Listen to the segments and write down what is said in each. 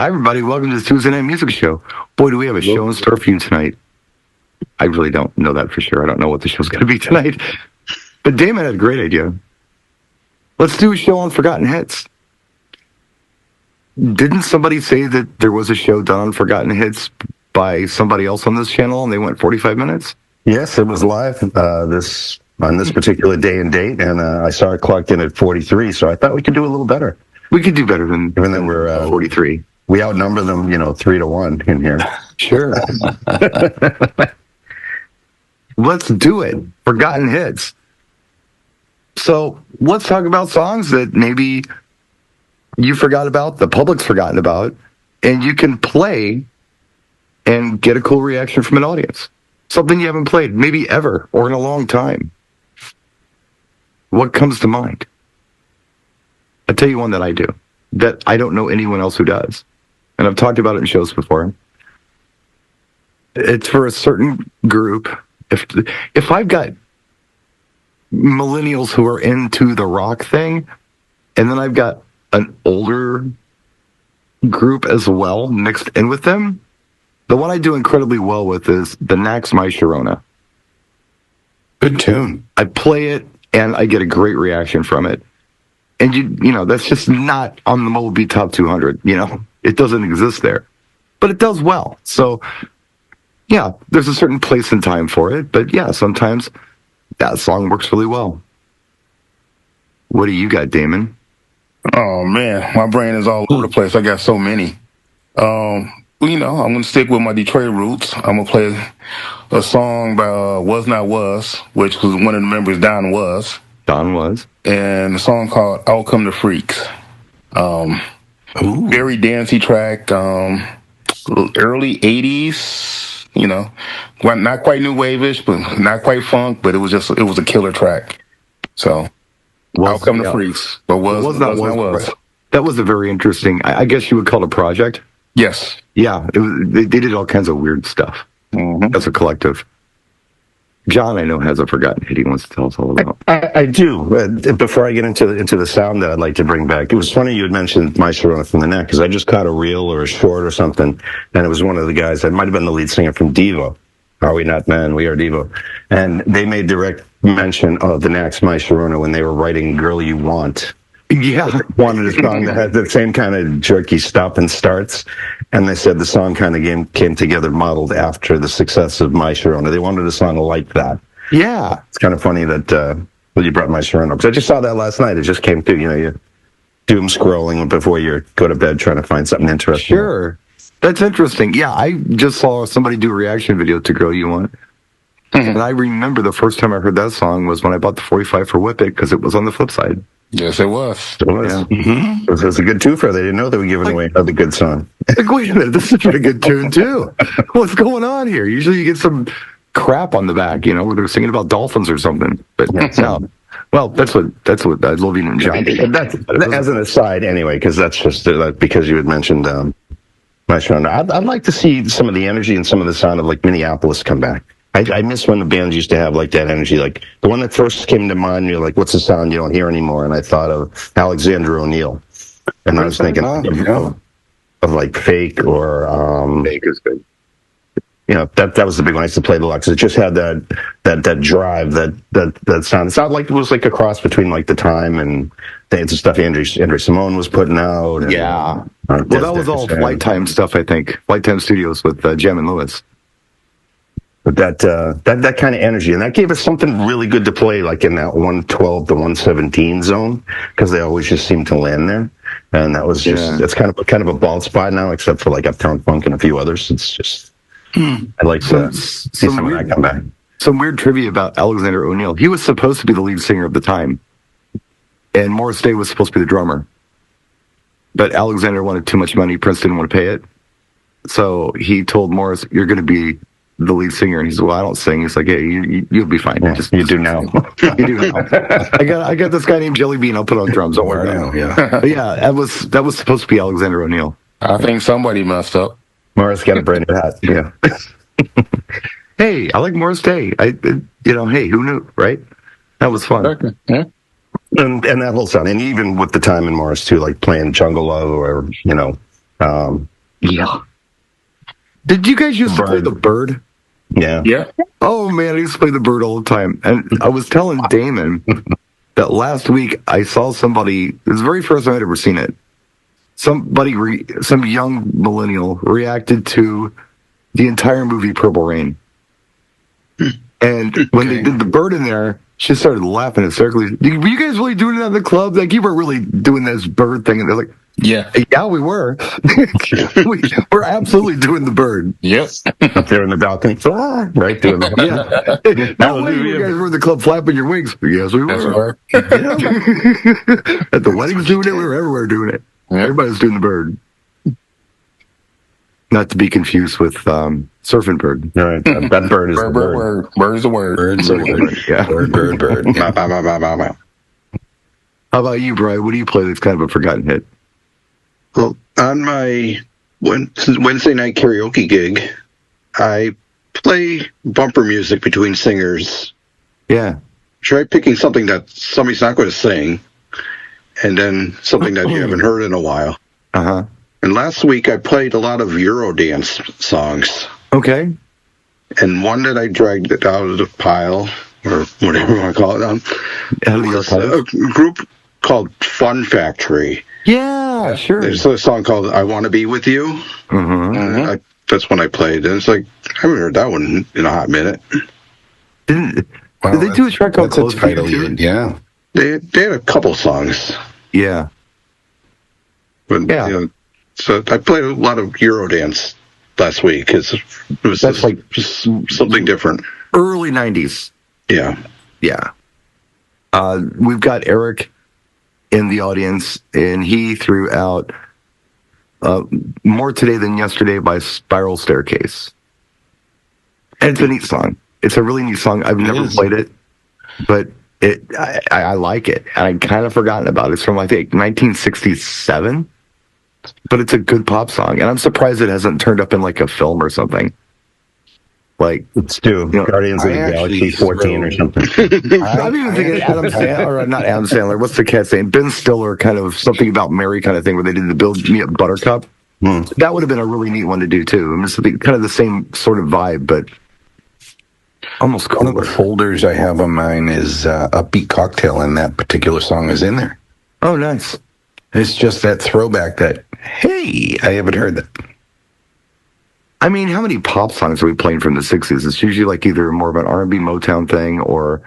Hi, everybody. Welcome to the Tuesday Night Music Show. Boy, do we have a show in store for you tonight. I really don't know that for sure. I don't know what the show's going to be tonight. But Damon had a great idea. Let's do a show on forgotten hits. Didn't somebody say that there was a show done on forgotten hits by somebody else on this channel and they went 45 minutes? Yes, it was live on this particular day and date, and I saw it clocked in at 43, so I thought we could do a little better. We could do better than Given that we're 43. We outnumber them, 3-1 in here. Sure. Let's do it. Forgotten hits. So let's talk about songs that maybe you forgot about, the public's forgotten about, and you can play and get a cool reaction from an audience. Something you haven't played, maybe ever, or in a long time. What comes to mind? I'll tell you one that I do, that I don't know anyone else who does. And I've talked about it in shows before. It's for a certain group. If I've got millennials who are into the rock thing, and then I've got an older group as well mixed in with them, the one I do incredibly well with is the Y.M.C.A. My Sharona. Good tune. I play it, and I get a great reaction from it. And, you know, that's just not on the Mobile Beat Top 200, It doesn't exist there. But it does well. So, yeah, there's a certain place and time for it. But, yeah, sometimes that song works really well. What do you got, Damon? Oh, man, my brain is all over the place. I got so many. I'm going to stick with my Detroit roots. I'm going to play a song by Was Not Was, which was one of the members, Don Was. Don Was. And a song called Out Come the Freaks. Very dancey track, early 80s, not quite new wave-ish, but not quite funk, but it was a killer track. So, Out Come the Freaks. But was not was. That was a very interesting, I guess you would call it a project. Yes. Yeah, they did all kinds of weird stuff as a collective. John, I know, has a forgotten hit he wants to tell us all about. I do. Before I get into the sound that I'd like to bring back, it was funny you had mentioned My Sharona from the Neck, because I just caught a reel or a short or something, and it was one of the guys, that might have been the lead singer from Devo. Are We Not Men? We Are Devo. And they made direct mention of the Y.M.C.A. My Sharona when they were writing Girl You Want. Yeah. Wanted a song that had the same kind of jerky stop and starts. And they said the song kind of came together modeled after the success of My Sharona. They wanted a song like that. Yeah. It's kind of funny that you brought My Sharona, because I just saw that last night. It just came through, you doom scrolling before you go to bed trying to find something interesting. Sure. That's interesting. Yeah, I just saw somebody do a reaction video to Girl You Want. And I remember the first time I heard that song was when I bought the 45 for Whip It, because it was on the flip side. Yes, it was. It was. Yeah. It was a good twofer. They didn't know they were giving away another good song. Wait a minute, this is a pretty good tune, too. What's going on here? Usually you get some crap on the back, where they're singing about dolphins or something. But no. Well, that's what I love you and John did. That's as an aside, anyway, because that's just because you had mentioned My Sharona. I'd like to see some of the energy and some of the sound of like Minneapolis come back. I miss when the bands used to have like that energy. Like the one that first came to mind, you're like, what's the sound you don't hear anymore? And I thought of Alexander O'Neill. And I was thinking of like Fake or... Fake is good. That was the big one. I used to play the lot, because it just had that drive, that sound. It sounded like it was like a cross between like The Time and the stuff Andre Simone was putting out. And, yeah. Well, that was all Flight Time stuff, I think. Flight Time Studios with Jam and Lewis. But that kind of energy, and that gave us something really good to play, like in that 112 to 117 zone, because they always just seem to land there. And that was just it's kind of a bald spot now, except for like Uptown Funk and a few others. It's just I'd like to see some of that come back. Some weird trivia about Alexander O'Neill. He was supposed to be the lead singer of The Time, and Morris Day was supposed to be the drummer. But Alexander wanted too much money. Prince didn't want to pay it, so he told Morris, "You're going to be the lead singer." And he said, "Well, I don't sing." He's like, "Yeah, you'll be fine. Yeah, you do now. You do now. I got this guy named Jelly Bean. I'll put on drums. Don't worry now." Yeah, but yeah, that was supposed to be Alexander O'Neill. I think somebody messed up. Morris got a brand new hat. Yeah. Hey, I like Morris Day. Hey, who knew, right? That was fun. Okay. Yeah. And that whole sound, and even with The Time and Morris too, like playing Jungle Love or Yeah. Did you guys used to play the bird? Yeah. Yeah. Oh man, I used to play the bird all the time. And I was telling Damon that last week I saw somebody, it was the very first time I'd ever seen it. Some young millennial reacted to the entire movie Purple Rain. And when they did the bird in there, she started laughing hysterically. Were you guys really doing it at the club? Like, you were really doing this bird thing? And they're like, Yeah. Yeah, we were. We're absolutely doing the bird. Yep. Up there in the balcony. Right, doing the Yeah. No way you guys were in the club flapping your wings. Yes, we That's were. right. At the weddings doing it, we were everywhere doing it. Yep. Everybody's doing the bird. Not to be confused with surfing bird. All right. That bird is the word. Word. Bird's the word. Bird's the word. Yeah. Bird. Yeah. How about you, Brian? What do you play that's kind of a forgotten hit? Well, on my Wednesday night karaoke gig, I play bumper music between singers. Yeah. Try picking something that somebody's not going to sing, and then something that you haven't heard in a while. Uh-huh. And last week I played a lot of Eurodance songs. Okay. And one that I dragged out of the pile, or whatever you want to call it, was a group called Fun Factory. Yeah, sure. There's a song called I Want to Be With You. Mm-hmm. That's when I played. And it's like, I haven't heard that one in a hot minute. Did they do a track called That's a Close title, to You? yeah. They had a couple songs. Yeah. But, Yeah. you know, so I played a lot of Eurodance last week. It was That's like something different. early 90s. Yeah. Yeah. We've got Eric in the audience, and he threw out More Today Than Yesterday by Spiral Staircase. And it's a neat song. It's a really neat song. I've never played it, but I like it. And I'd kind of forgotten about it. It's from, I think, 1967. But it's a good pop song. And I'm surprised it hasn't turned up in like a film or something. Like, Let's do Guardians of the Galaxy 14 or something. I'm even thinking Adam Sandler, or not Adam Sandler, what's the cat's name? Ben Stiller, kind of Something About Mary kind of thing, where they did the Build Me Up Buttercup. That would have been a really neat one to do, too. I mean, something kind of the same sort of vibe, but almost One of cooler. the folders I have on mine is Upbeat Cocktail, and that particular song is in there. Oh, nice. It's just that throwback that, hey, I haven't heard that. I mean, how many pop songs are we playing from the 60s? It's usually like either more of an R&B Motown thing, or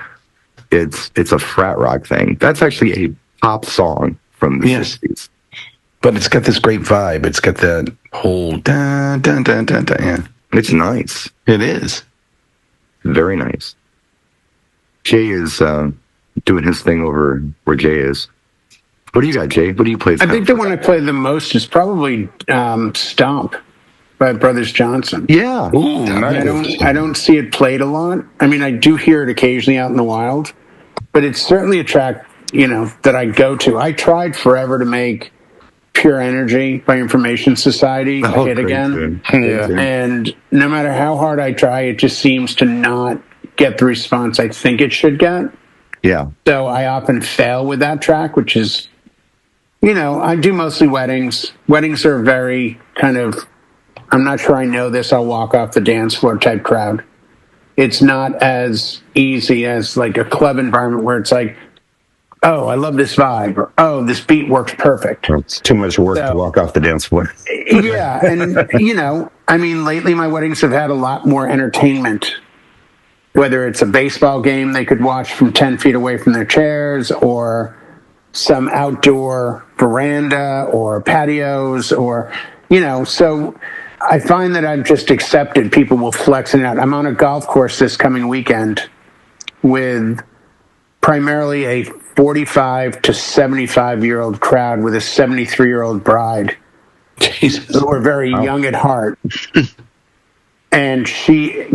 it's a frat rock thing. That's actually a pop song from the 60s. But it's got this great vibe. It's got that whole dun, dun, dun, dun, dun, yeah. It's nice. It is. Very nice. Jay is doing his thing over where Jay is. What do you got, Jay? What do you play? I think the one I play the most is probably Stomp by Brothers Johnson. Yeah. Ooh, nice. I don't see it played a lot. I mean, I do hear it occasionally out in the wild, but it's certainly a track, that I go to. I tried forever to make Pure Energy by Information Society a hit again. Yeah. And no matter how hard I try, it just seems to not get the response I think it should get. Yeah. So I often fail with that track, which is, I do mostly weddings. Weddings are very kind of, I'm not sure I know this, I'll walk off the dance floor type crowd. It's not as easy as like a club environment where it's like, oh, I love this vibe, or oh, this beat works perfect. It's too much work to walk off the dance floor. Yeah, and, I mean, lately my weddings have had a lot more entertainment, whether it's a baseball game they could watch from 10 feet away from their chairs, or some outdoor veranda or patios, or, so I find that I've just accepted people will flex it out. I'm on a golf course this coming weekend with primarily a 45 to 75-year-old crowd with a 73-year-old bride. Jesus. Who are very young at heart. And she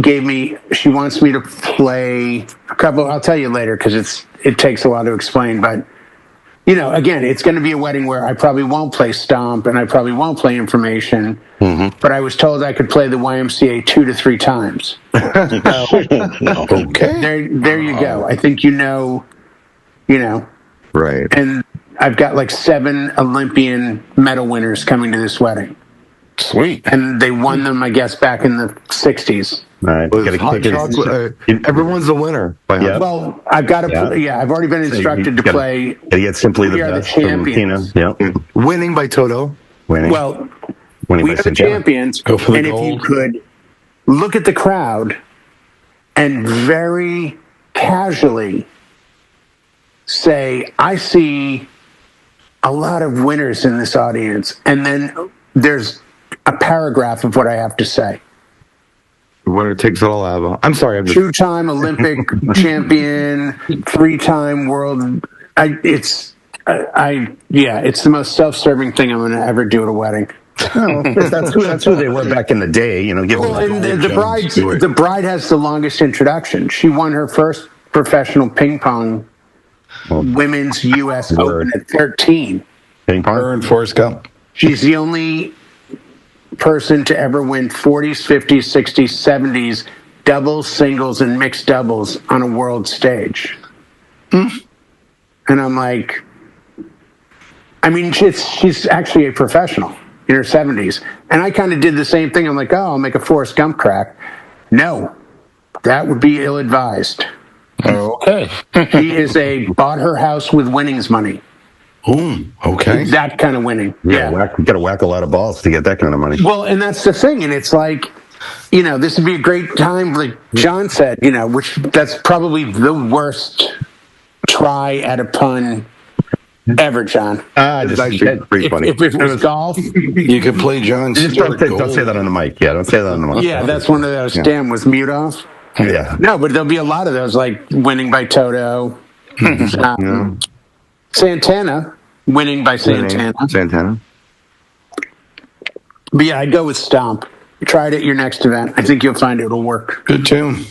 wants me to play a couple, I'll tell you later because it takes a while to explain, but again, it's going to be a wedding where I probably won't play Stomp and I probably won't play Information, but I was told I could play the Y.M.C.A 2 to 3 times. So, Okay. there you go. I think Right. and I've got like 7 Olympian medal winners coming to this wedding. Sweet. And they won them, I guess, back in the 60s. All right. With Hot Chocolate, everyone's a winner. By Yeah. Well, I've got to I've already been instructed to play Gotta get Simply the We Are the Best from Champions. Tina. Yeah. Winning by Toto. Winning. Well, Winning We by Are the St. John. Champions. Go for the and gold. if you could look at the crowd and very casually say, I see a lot of winners in this audience. And then there's a paragraph of what I have to say. The winner takes it all out. I'm sorry. I'm just. Two-time Olympic champion, three-time world. It's the most self-serving thing I'm going to ever do at a wedding. Oh, that's who they were back in the day. You know, give Well, them and the bride has the longest introduction. She won her first professional ping pong women's U.S. Open at 13. ping pong. Her and Forrest Gump. She's the only person to ever win 40s, 50s, 60s, 70s doubles, singles, and mixed doubles on a world stage. And I'm like, I mean, she's actually a professional in her 70s. And I kind of did the same thing. I'm like, oh, I'll make a Forrest Gump crack. No, that would be ill-advised. Okay. She is bought her house with winnings money. Okay. That kind of winning. Yeah, you got to whack a lot of balls to get that kind of money. Well, and that's the thing. And it's like, you know, this would be a great time, like John said, you know, which that's probably the worst try at a pun ever, John. It's actually pretty funny. If it was golf, You could play John Just Stewart. don't say that on the mic. Yeah, don't say that on the mic. yeah, that's one of those. Damn, was mute off? Yeah. No, but there'll be a lot of those, like winning by Toto. Santana, winning by Santana. Santana. But yeah, I'd go with Stomp. Try it at your next event. I think you'll find it'll work. Good tune.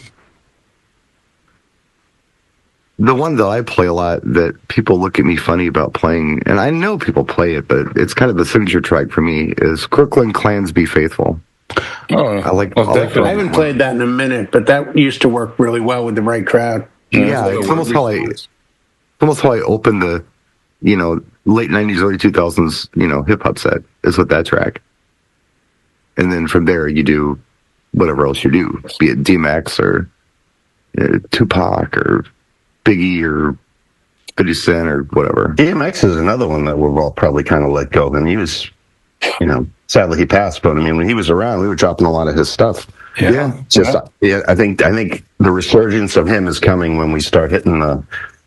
The one that I play a lot that people look at me funny about playing, and I know people play it, but it's kind of the signature track for me, is Crooklyn Clan's Be Faithful. Oh, I like definitely. I haven't played that in a minute, but that used to work really well with the right crowd. Yeah, it's almost how I opened the, you know, late 90s, early 2000s, hip hop set is with that track. And then from there you do whatever else you do, be it D-Max or Tupac or Biggie or 50 Cent or whatever. DMX is another one that we've all probably kind of let go of. And he was, sadly he passed, but I mean, when he was around, we were dropping a lot of his stuff. Yeah. I think the resurgence of him is coming when we start hitting the,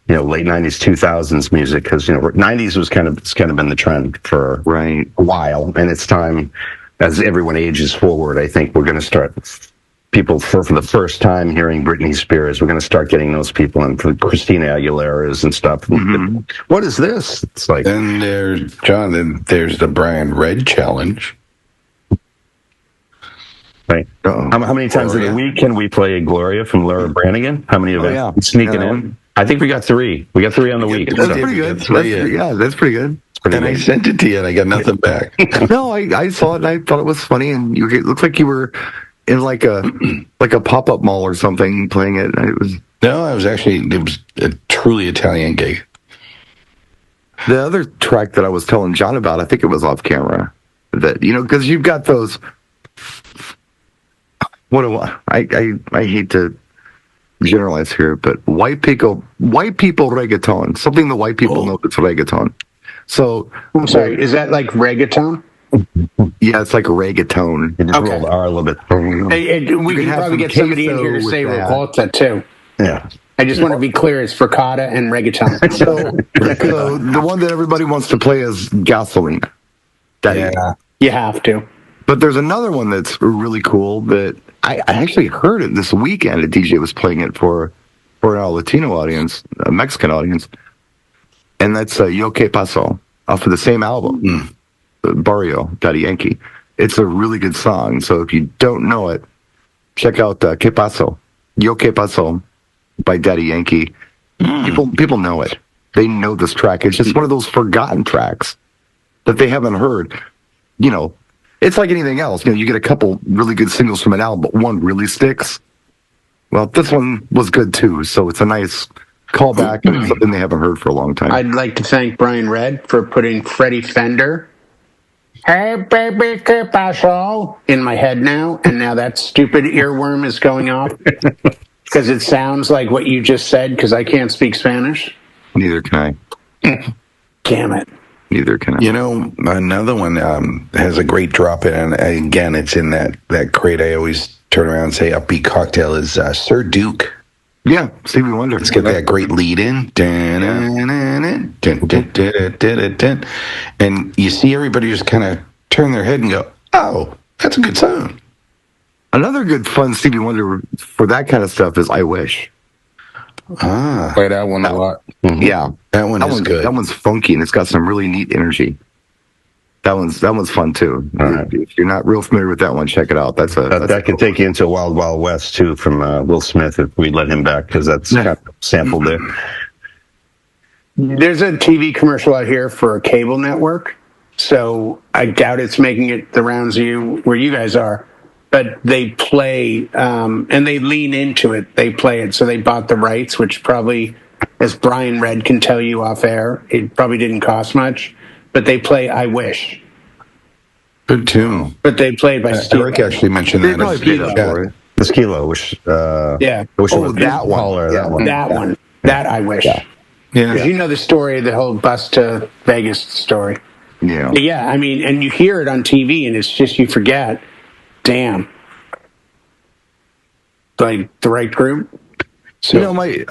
late 90s, 2000s music, because, 90s it's kind of been the trend for Right. a while. And it's time, as everyone ages forward, I think we're going to start people for the first time hearing Britney Spears. We're going to start getting those people and for Christina Aguilera's and stuff. Mm-hmm. What is this? It's like, Then there's John. Then there's the Brian Red challenge. right? How many times Gloria. in a week can we play Gloria from Laura Branigan? How many of them yeah. sneaking Yeah. in? I think we got 3. We got 3 on the week. That's So- pretty good. That's That's pretty good. And I sent it to you, and I got nothing back. No, I saw it and I thought it was funny, and it looked like you were in like a pop-up mall or something playing it. It was No, it was a truly Italian gig. the other track that I was telling John about. I think it was off camera. That because you've got those. I hate to generalize here, but white people reggaeton, something the white people know that's reggaeton. So I'm sorry, is that like reggaeton? yeah, it's like reggaeton. It just Okay. rolled the R a little bit. We can have probably some get somebody in here to queso say with that. revolta too. Yeah. I just want to be clear, it's frittata and reggaeton. So the one that everybody wants to play is gasoline. You have to. But there's another one that's really cool that I actually heard it this weekend. A DJ was playing it for a Latino audience, a Mexican audience, and that's Yo Que Paso off of the same album, Barrio, Daddy Yankee. It's a really good song. So if you don't know it, check out Que Paso, Yo Que Paso by Daddy Yankee. People know it. They know this track. It's just one of those forgotten tracks that they haven't heard. It's like anything else. You get a couple really good singles from an album, but one really sticks. Well, this one was good too, so it's a nice callback and it's something they haven't heard for a long time. I'd like to thank Brian Red for putting Freddie Fender Hey, baby, ¿qué pasó? In my head now, and now that stupid earworm is going off because it sounds like what you just said because I can't speak Spanish. Neither can I. Damn it. Neither can I. You know, another one has a great drop in, and again, it's in that crate. I always turn around and say Upbeat Cocktail is Sir Duke. Yeah, Stevie Wonder. It's got that great lead in. And you see everybody just kind of turn their head and go, oh, that's a good song. Another good fun Stevie Wonder for that kind of stuff is I Wish. Play that one a lot. Mm-hmm. Yeah. That one is good. That one's funky and it's got some really neat energy. That one's fun too. Right. If you're not real familiar with that one, check it out. That can take you into Wild Wild West too from Will Smith if we let him back because that's kind of sampled there. There's a TV commercial out here for a cable network, so I doubt it's making it the rounds where you guys are. But they play and they lean into it. They play it, so they bought the rights, which probably, as Brian Red can tell you off air, it probably didn't cost much. But they play I Wish. Good tune. But they played by Steve. Eric actually mentioned that. The Skilo, which yeah. That one. That I Wish. Yeah. Because you know the story, the whole bus to Vegas story. Yeah. Yeah, I mean, and you hear it on TV, and it's just you forget. Damn. Like the right group. So,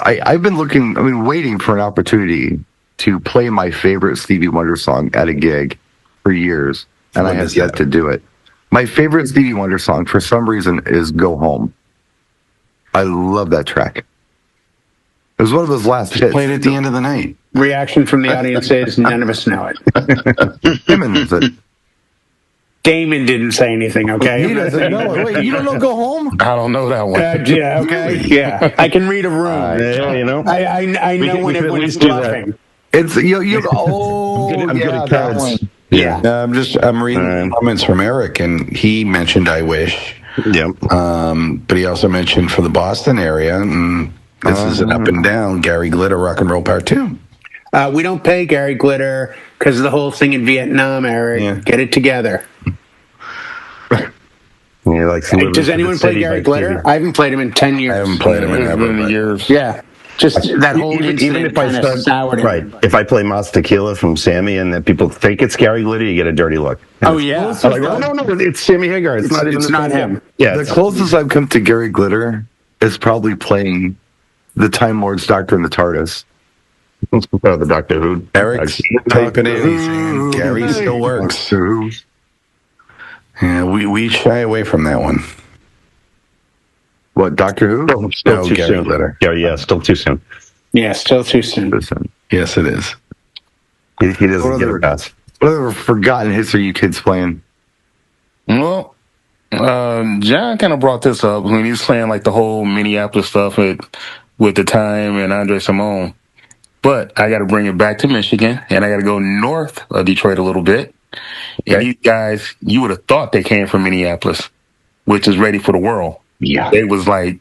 I've been waiting for an opportunity to play my favorite Stevie Wonder song at a gig for years, and I have yet to do it. My favorite Stevie Wonder song, for some reason, is Go Home. I love that track. It was one of those last hits. Played at the end of the night. Reaction from the audience is none of us know it. Damon knows it. Damon didn't say anything, okay? He doesn't know it. Wait, you don't know Go Home? I don't know that one. Yeah, okay. Yeah. I can read a room. You know. I know when everyone's bluffing. It's I'm good at cards. Yeah. I'm reading comments from Eric, and he mentioned I Wish. Yeah. But he also mentioned for the Boston area, and this is an up and down Gary Glitter Rock and Roll Part 2. We don't pay Gary Glitter because of the whole thing in Vietnam, Eric. Yeah. Get it together. Does anyone play Gary Glitter? I haven't played him in 10 years. I haven't played him in years. Yeah. Just that whole even if I start, if I play Mas Tequila from Sammy and then people think it's Gary Glitter, you get a dirty look. Oh yeah, no, it's Sammy Hagar. It's not him. Yeah, the closest I've come to Gary Glitter is probably playing the Time Lord's Doctor in the TARDIS. The Doctor Who. Eric's typing in. He's saying Gary still works. Yeah, we shy away from that one. What, Doctor Who? Still too soon. Glitter. Yeah, still too soon. Yeah, still too soon. Yes, it is. He doesn't get a pass. What other forgotten hits are you kids playing? Well, John kind of brought this up when he was playing like the whole Minneapolis stuff with The Time and Andre Simone. But I got to bring it back to Michigan, and I got to go north of Detroit a little bit. Okay. And these guys, you would have thought they came from Minneapolis, which is Ready for the World. Yeah. They was like,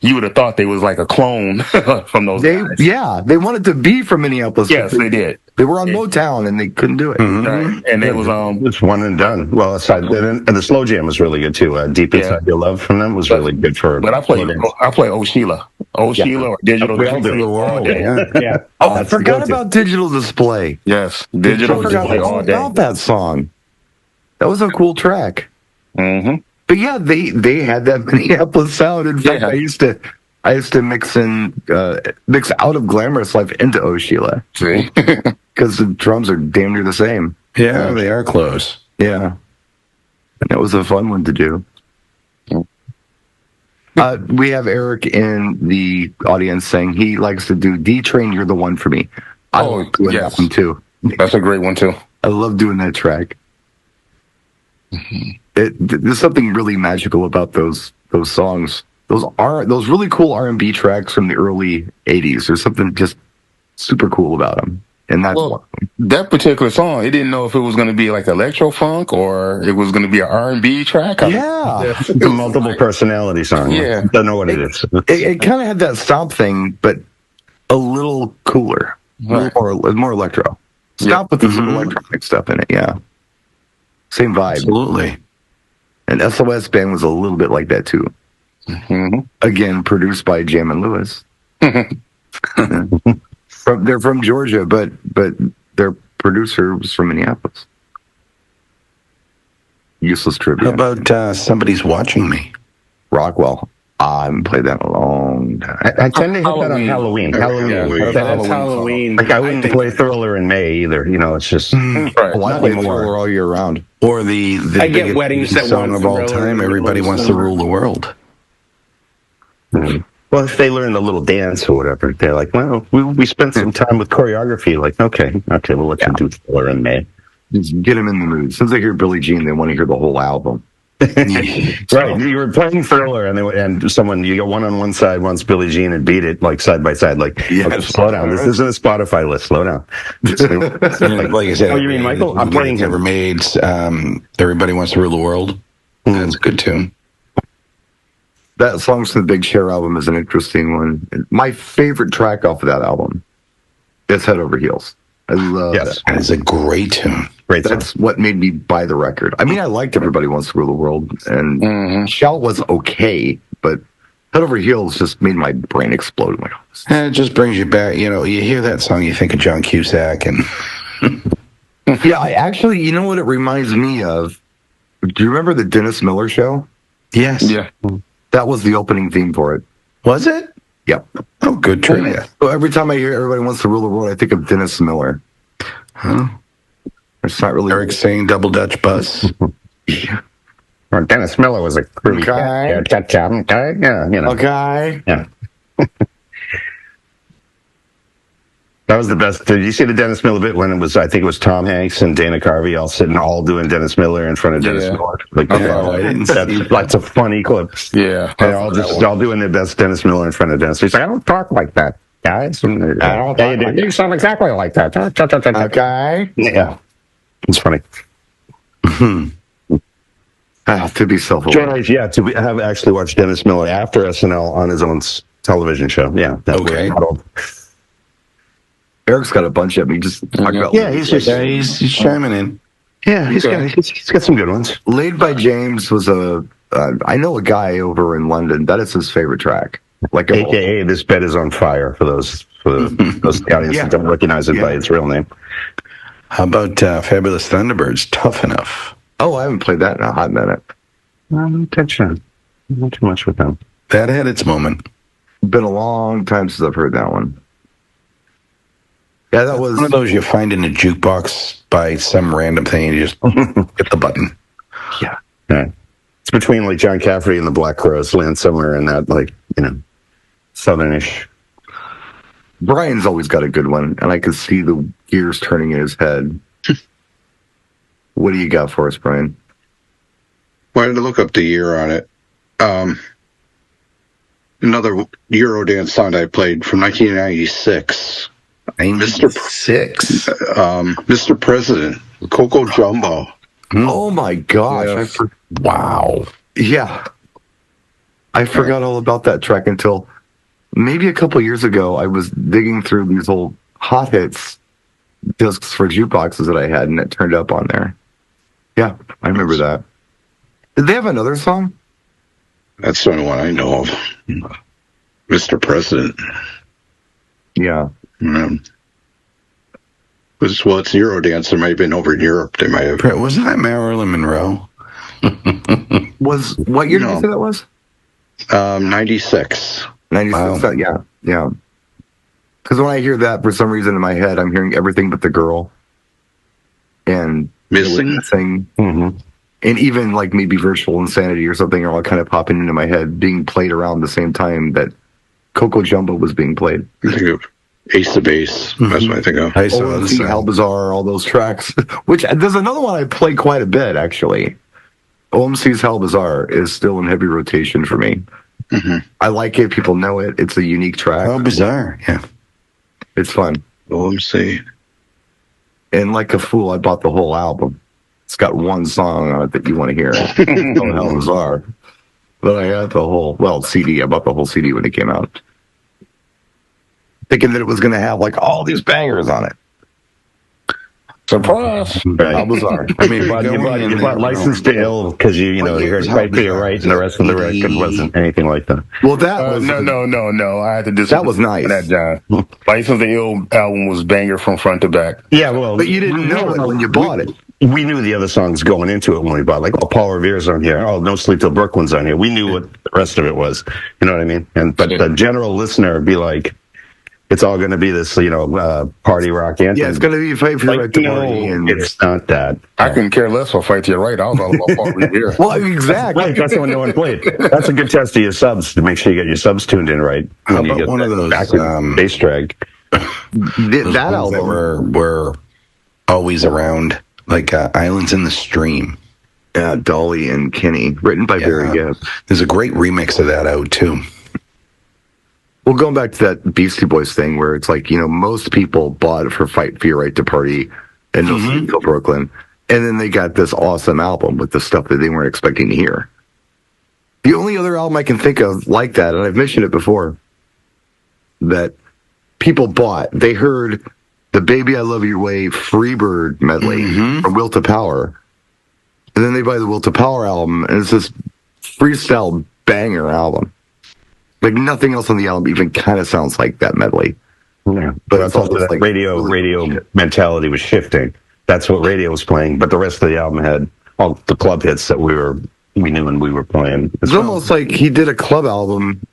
you would have thought they was like a clone from those guys. Yeah, they wanted to be from Minneapolis. Yes, they did. They were on Motown and they couldn't do it. Mm-hmm. Right. And it was it's one and done. Well, aside and the slow jam was really good too. Deep Inside Your Love from them was really good for. But I play Old Sheila, Sheila or Digital. We all do. All day. Yeah. Oh, I forgot about Digital Display. Yes, Digital Display all day. About that song. That was a cool track. Mm-hmm. But yeah, they had that Minneapolis sound. In fact, I used to mix out of Glamorous Life into Oh Sheila. See? Because the drums are damn near the same. Yeah, they are close. Yeah. And that was a fun one to do. We have Eric in the audience saying he likes to do D-Train, You're the One for Me. I love doing that one too. That's a great one too. I love doing that track. Mm-hmm. There's something really magical about those songs. Those really cool R&B tracks from the early 80s. There's something just super cool about them. And that's one. That particular song, it didn't know if it was going to be like electro-funk or it was going to be an R&B track. It's a multiple personality song. Yeah. Don't know what it is. It kind of had that stomp thing, but a little cooler. Right. More electro. Stop with some electronic stuff in it, yeah. Same vibe. Absolutely. And SOS Band was a little bit like that too. Mm-hmm. Again, produced by Jam and Lewis. They're from Georgia, but their producer was from Minneapolis. Useless trivia. How about Somebody's Watching Me? Rockwell. I haven't played that in a long time. I tend to hit that on Halloween. Halloween. That's Halloween. Like I wouldn't play Thriller in May either. You know, it's just Right. Oh, I Not play anymore. Thriller all year round. Or the I get biggest weddings that song want of all Thriller time, in the Everybody middle of Wants to summer. Rule the World. well, if they learn the little dance or whatever, they're like, well, we spent some time with choreography. Like, okay, we'll let you do Thriller in May. Just get them in the mood. Since they hear Billie Jean, they want to hear the whole album. Right, you were playing Thriller, and someone you got one on one side wants Billie Jean and beat it like side by side. Like, okay, slow down. This isn't a Spotify list. Slow down. Like I said, Oh, you mean Michael? I'm playing him. Never Made. Everybody Wants to Rule the World. That's a good tune. That Songs from the Big Chair album is an interesting one. My favorite track off of that album is Head Over Heels. I love that. That is a great tune. Great song. That's what made me buy the record. I mean, I liked Everybody Wants to Rule the World, and Shout was okay, but Head Over Heels just made my brain explode. I'm like, oh, this- And it just brings you back. You know, you hear that song, you think of John Cusack, and yeah, I actually, you know what it reminds me of? Do you remember the Dennis Miller show? yes, Yeah. That was the opening theme for it. was it? Yep. Oh, good trivia. So every time I hear Everybody Wants to Rule the World, I think of Dennis Miller. Huh? It's not really. Eric saying Double Dutch Bus. Or Dennis Miller was a groovy Okay. cat. Yeah, you know. Okay. Yeah. That was the best. Did you see the Dennis Miller bit when it was? I think it was Tom Hanks and Dana Carvey all sitting, all doing Dennis Miller in front of Dennis Yeah. Miller. Like, Oh, I didn't see that's a funny clip. Yeah. They're all doing their best Dennis Miller in front of Dennis. He's like, I don't talk like that, guys. I don't talk like you sound exactly like that. Okay. Yeah, it's funny. To be self-aware. Join us, yeah, to have actually watched Dennis Miller after SNL on his own television show. Yeah, that's Okay. Eric's got a bunch of them. He just talked about. Yeah, he's just he's chiming in. yeah, he's got some good ones. Laid by James was I know a guy over in London. That is his favorite track. Like AKA, this bed is on fire for those the audience Yeah. that don't recognize it by its real name. How about Fabulous Thunderbirds? Tough Enough. Oh, I haven't played that in a hot minute. Not too much with them. That had its moment. Been a long time since I've heard that one. Yeah, that was One of those you find in a jukebox by some random thing and you just hit the button. yeah. Yeah. It's between like John Cafferty and the Black Crowes, land somewhere in that southernish. Brian's always got a good one, and I could see the gears turning in his head. What do you got for us, Brian? Wanted to look up the year on it. Another Eurodance song I played from 1996. Mr. Six. Mr. President, Coco Jumbo. Oh my gosh! Yeah. Wow. Yeah, I forgot all about that track until maybe a couple years ago. I was digging through these old hot hits discs for jukeboxes that I had, and it turned up on there. Yeah, I remember that. Did they have another song? That's the only one I know of. Mr. President. Yeah. It's Eurodance. There might have been over in Europe. They might have. Wasn't that Marilyn Monroe? Was what year did you say that was? 96. 96. Wow. Yeah. Because when I hear that, for some reason in my head, I'm hearing Everything But the Girl and Missing. Mm-hmm. and even like maybe Virtual Insanity or something are all kind of popping into my head, being played around the same time that Coco Jumbo was being played. I think of Ace of Base. That's what I think of. I saw OMC, this. How Bizarre, all those tracks. Which there's another one I play quite a bit actually. OMC's How Bizarre is still in heavy rotation for me. Mm-hmm. I like it. People know it. It's a unique track. How bizarre. Yeah. It's fun. OMC. And like a fool, I bought the whole album. It's got one song on it that you want to hear. Oh, How Bizarre. But I got the whole, CD. I bought the whole CD when it came out. Thinking that it was going to have like all these bangers on it. Surprise! Right. How bizarre. I mean, you bought License to Ill because you heard Fight for Your Right, and the rest of the record wasn't anything like that. Well, that was no. I had to disagree. That was nice. On that, John. License to Ill album was banger from front to back. Yeah, well, but you didn't know it when you bought it. We knew the other songs going into it when we bought, like, oh, Paul Revere's on here. Oh, No Sleep Till Brooklyn's on here. We knew what the rest of it was. You know what I mean? But the general listener would be like, it's all going to be this, party rock anthem. Yeah, it's going to be Fight for Your Right to Party. And it's not that. I couldn't care less for Fight to Your Right. I was all about Paul Revere. Well, exactly. Right, that's the one no one played. That's a good test of your subs to make sure you get your subs tuned in right. How about one of those bass drag? That album were always around, like Islands in the Stream. Yeah, Dolly and Kenny, written by Barry Gibb. There's a great remix of that out, too. Well, going back to that Beastie Boys thing where it's like, most people bought it for Fight for Your Right to Party and No Sleep Till Brooklyn. And then they got this awesome album with the stuff that they weren't expecting to hear. The only other album I can think of like that, and I've mentioned it before, that people bought, they heard the Baby I Love Your Way Freebird medley from Will to Power. And then they buy the Will to Power album, and it's this freestyle banger album. Like, nothing else on the album even kind of sounds like that medley. Yeah, but it's also like radio mentality was shifting. That's what radio was playing, but the rest of the album had all the club hits that we knew and we were playing. It's almost like he did a club album,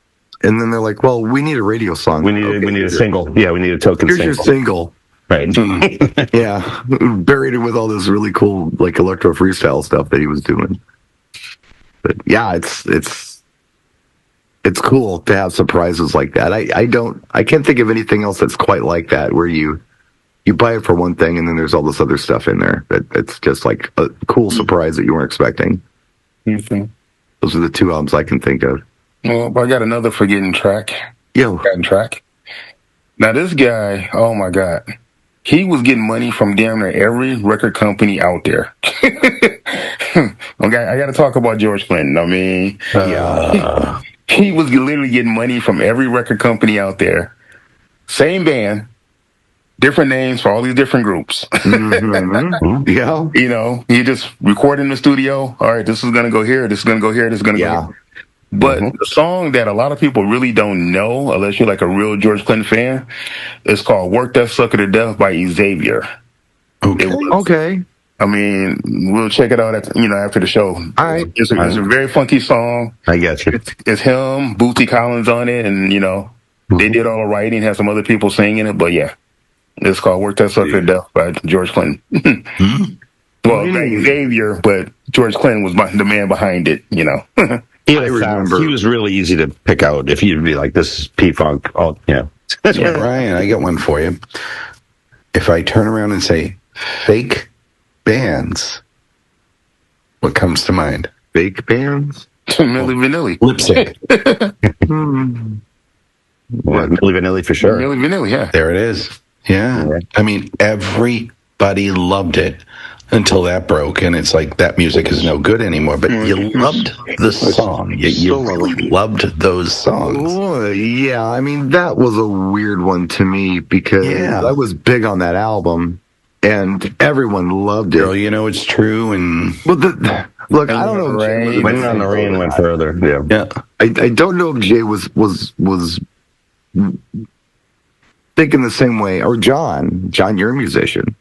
and then they're like, "Well, we need a radio song. We need a single. Yeah, we need a token. Here's your single." Right. Yeah, buried it with all this really cool like electro freestyle stuff that he was doing. But yeah, it's cool to have surprises like that. I can't think of anything else that's quite like that, where you buy it for one thing and then there's all this other stuff in there it's just like a cool surprise that you weren't expecting. Those are the two albums I can think of. Well, I got another forgotten track. Forgotten track. Now this guy, oh my God, he was getting money from damn near every record company out there. Okay, I got to talk about George Clinton. I mean, he was literally getting money from every record company out there. Same band, different names for all these different groups. Yeah. You just record in the studio. All right, this is going to go here. This is going to go here. This is going to go here. But the song that a lot of people really don't know, unless you're like a real George Clinton fan, is called Work That Sucker to Death by Xavier. Okay. I mean, we'll check it out after the show. All right. It's a very funky song. I get you. It's him, Bootsy Collins on it, and they did all the writing, had some other people singing it, but yeah. It's called Work That Sucker to Death by George Clinton. Well, Xavier, but George Clinton was the man behind it, He was really easy to pick out if you'd be like, this is P-Funk. Ryan, I got one for you. If I turn around and say fake bands, what comes to mind? Fake bands? Milli Vanilli. Lip sync. Milli Vanilli for sure. Milli Vanilli, yeah. There it is. Yeah. I mean, everybody loved it until that broke, and it's like that music is no good anymore. But you loved the song. You really loved those songs. Oh, yeah, I mean, that was a weird one to me because I was big on that album, and everyone loved it. Girl, you know it's true. And look, I don't know. Waiting on the Rain went further. Yeah. I don't know if Jay was thinking the same way, or John, you're a musician.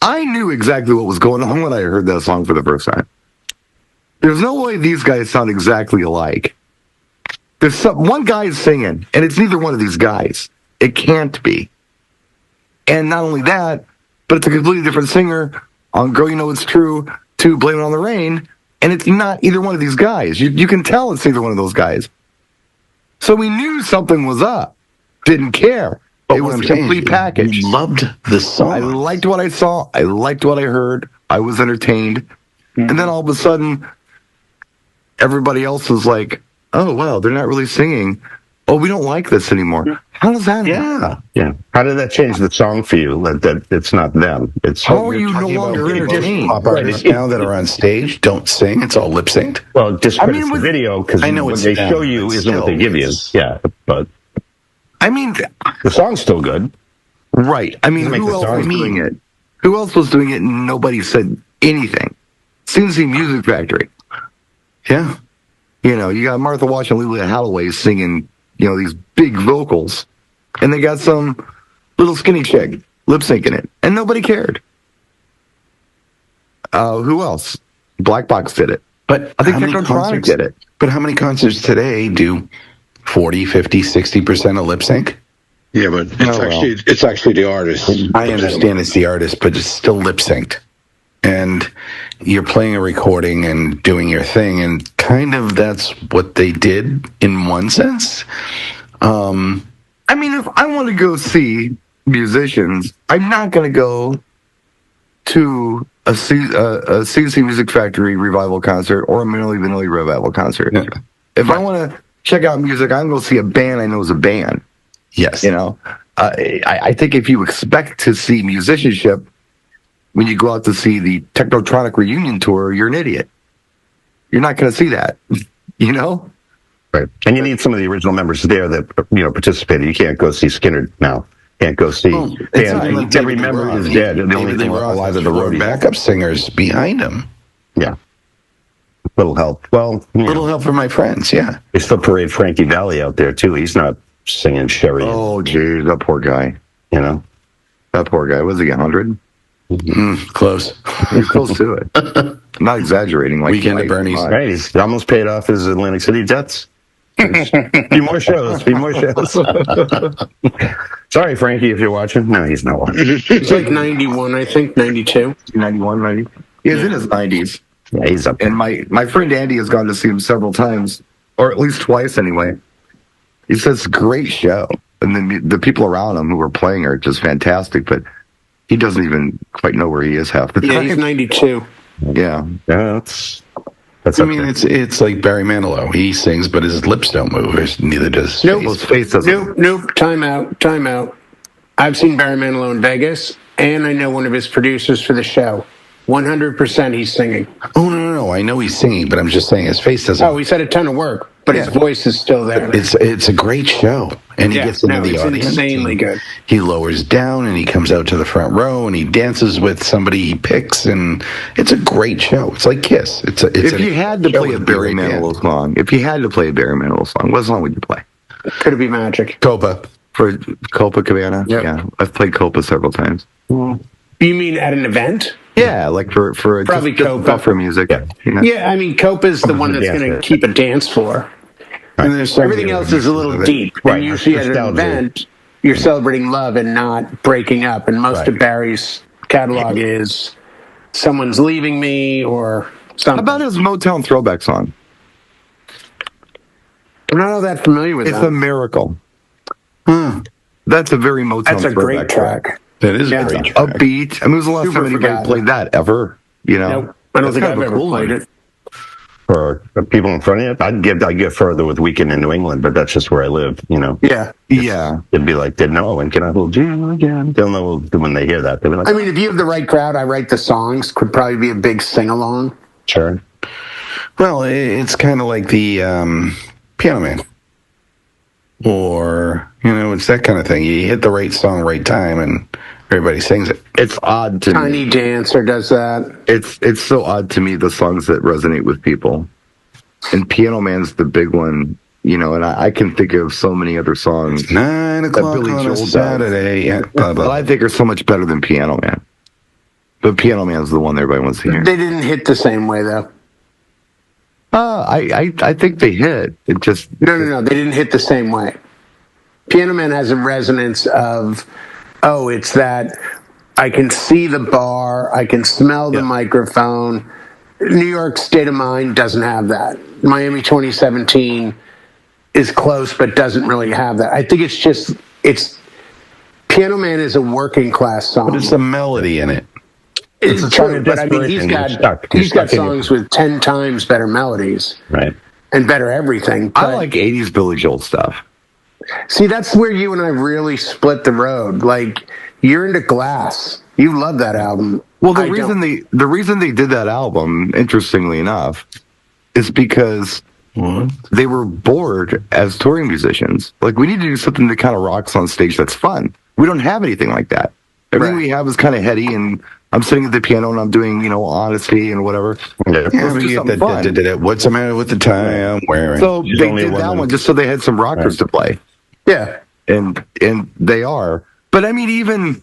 I knew exactly what was going on when I heard that song for the first time. There's no way these guys sound exactly alike. There's one guy is singing, and it's neither one of these guys. It can't be. And not only that, but it's a completely different singer on Girl You Know It's True to Blame It on the Rain, and it's not either one of these guys. You can tell it's neither one of those guys. So we knew something was up. Didn't care. But it was a complete package. You loved the song. I liked what I saw. I liked what I heard. I was entertained. And then all of a sudden, everybody else was like, oh, wow, they're not really singing. Oh, we don't like this anymore. How does that happen? Yeah. How did that change the song for you? That it's not them. It's how are you no longer entertained? Pop artists now that are on stage don't sing. It's all lip synced. Well, discredits the video because what they show you isn't what they give you. Yeah, but I mean, the song's still good. Right. I mean, who else was doing it? Who else was doing it and nobody said anything? CNC Music Factory. Yeah. You know, you got Martha Wash and Lila Holloway singing, you know, these big vocals. And they got some little skinny chick lip syncing it. And nobody cared. Who else? Black Box did it. But I think Technotronic did it. But how many concerts today do 40, 50, 60% of lip sync? Yeah, but it's actually the artist. I understand it's the artist, but it's still lip synced. And you're playing a recording and doing your thing, and kind of that's what they did in one sense. I mean, if I want to go see musicians, I'm not going to go to a CNC Music Factory revival concert or a Milli Vanilli revival concert. Yeah. If I want to check out music, I'm going to see a band I know is a band. Yes. You know, I think if you expect to see musicianship when you go out to see the Technotronic reunion tour, you're an idiot. You're not going to see that, you know? Right. And you need some of the original members there that, you know, participated. You can't go see Skinner now. Can't go see. Every member is dead. The only thing alive are the roadie. Backup singers behind him. Yeah. Little help. Well, little help for my friends, yeah. They still parade Frankie Valli out there, too. He's not singing Sherry. Oh, geez, that poor guy. You know? That poor guy. Was he 100? Close. He's close to it. I'm not exaggerating. Like Weekend at Bernie's. Right, he's almost paid off his Atlantic City debts. Be more shows. Sorry, Frankie, if you're watching. No, he's not watching. He's like 91, I think, 92. 91, 90. He's in his 90s. Yeah, he's up there. And my friend Andy has gone to see him several times, or at least twice anyway. He says it's a great show. And then the people around him who are playing are just fantastic, but he doesn't even quite know where he is half the time. Yeah, he's 92. Yeah. That's I mean, it's like Barry Manilow. He sings, but his lips don't move. Neither does his face doesn't. Nope. Time out. I've seen Barry Manilow in Vegas, and I know one of his producers for the show. 100% he's singing. Oh, no. I know he's singing, but I'm just saying his face doesn't. Oh, he's had a ton of work, but his voice is still there. It's a great show. And he gets into the audience. It's insanely good. He lowers down, and he comes out to the front row, and he dances with somebody he picks, and it's a great show. It's like Kiss. If you had to play a Barry Manilow song, what song would you play? Could it be Magic? Copa. For Copa Cabana? Yep. Yeah. I've played Copa several times. You mean at an event? Yeah, like for probably just Copa for music. Yeah. You know? Yeah, I mean, Copa's the one that's going to keep a dance floor. And everything else is a little deep. Right. Usually at an event, you're celebrating love and not breaking up. And most of Barry's catalog is Someone's Leaving Me or something. How about his Motown throwback song? I'm not all that familiar with that. It's a miracle. That's a very Motown That's a great track. That is a great track. Upbeat. I mean, it was the last time anybody played that ever. You know? Nope. I don't think I've ever played it. For people in front of you, I'd get further with Weekend in New England, but that's just where I live, you know. Yeah. It'd be like, they'd know, and can I hold you again? They'll know when they hear that. They'll be like, I mean, if you have the right crowd, I Write the Songs could probably be a big sing-along. Sure. Well, it's kind of like the Piano Man. Or, you know, it's that kind of thing. You hit the right song, right time, and everybody sings it. It's odd to me. Tiny Dancer does that. It's so odd to me, the songs that resonate with people. And Piano Man's the big one, you know, and I can think of so many other songs. 9 o'clock on a Saturday. Yeah, blah, blah. But I think are so much better than Piano Man. But Piano Man's the one everybody wants to hear. They didn't hit the same way, though. I think they hit. It just... No. They didn't hit the same way. Piano Man has a resonance of, it's that I can see the bar, I can smell the microphone. New York State of Mind doesn't have that. Miami 2017 is close, but doesn't really have that. I think it's Piano Man is a working class song. But it's a melody in it. It's true, but I mean, he's got songs with 10 times better melodies. Right. And better everything. I like 80s Billy Joel stuff. See, that's where you and I really split the road. Like, you're into Glass. You love that album. Well, the reason they did that album, interestingly enough, is because they were bored as touring musicians. Like, we need to do something that kind of rocks on stage that's fun. We don't have anything like that. Everything we have is kind of heady, and I'm sitting at the piano and I'm doing, Honesty and whatever. Yeah, Let's do something fun. What's the matter with the tie I'm wearing? So they did that one just so they had some rockers to play. Yeah. And they are. But I mean, even,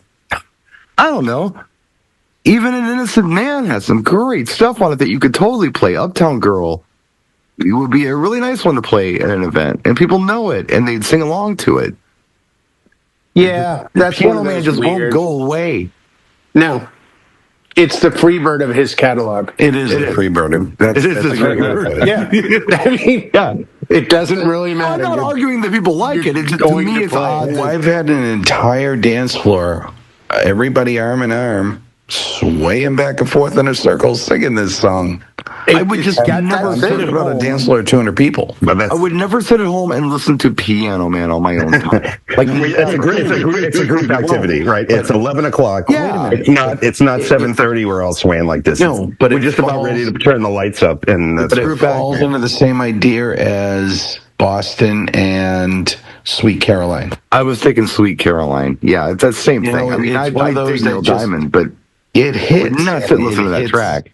I don't know, even An Innocent Man has some great stuff on it that you could totally play. Uptown Girl, it would be a really nice one to play at an event, and people know it, and they'd sing along to it. Yeah, that's Piano Man just won't go away. No. It's the Freebird of his catalog. It is the Freebird. It is the Freebird. Yeah. I mean, it doesn't really matter. I'm not arguing that people like it. It's just, to me, it's odd. I've had an entire dance floor, everybody arm in arm, swaying back and forth in a circle, singing this song. I would just never sit at about a dance floor of 200 people. I would never sit at home and listen to Piano Man on my own time. Like it's a group activity, right? It's 11 o'clock. Yeah, it's not 7:30. We're all swaying like this. No, but we're just about ready to turn the lights up, and that's it falls into the same idea as Boston and Sweet Caroline. I was thinking Sweet Caroline. Yeah, it's that same thing. I mean, I dig Neil Diamond, but it hits. I would not sit and listen to that track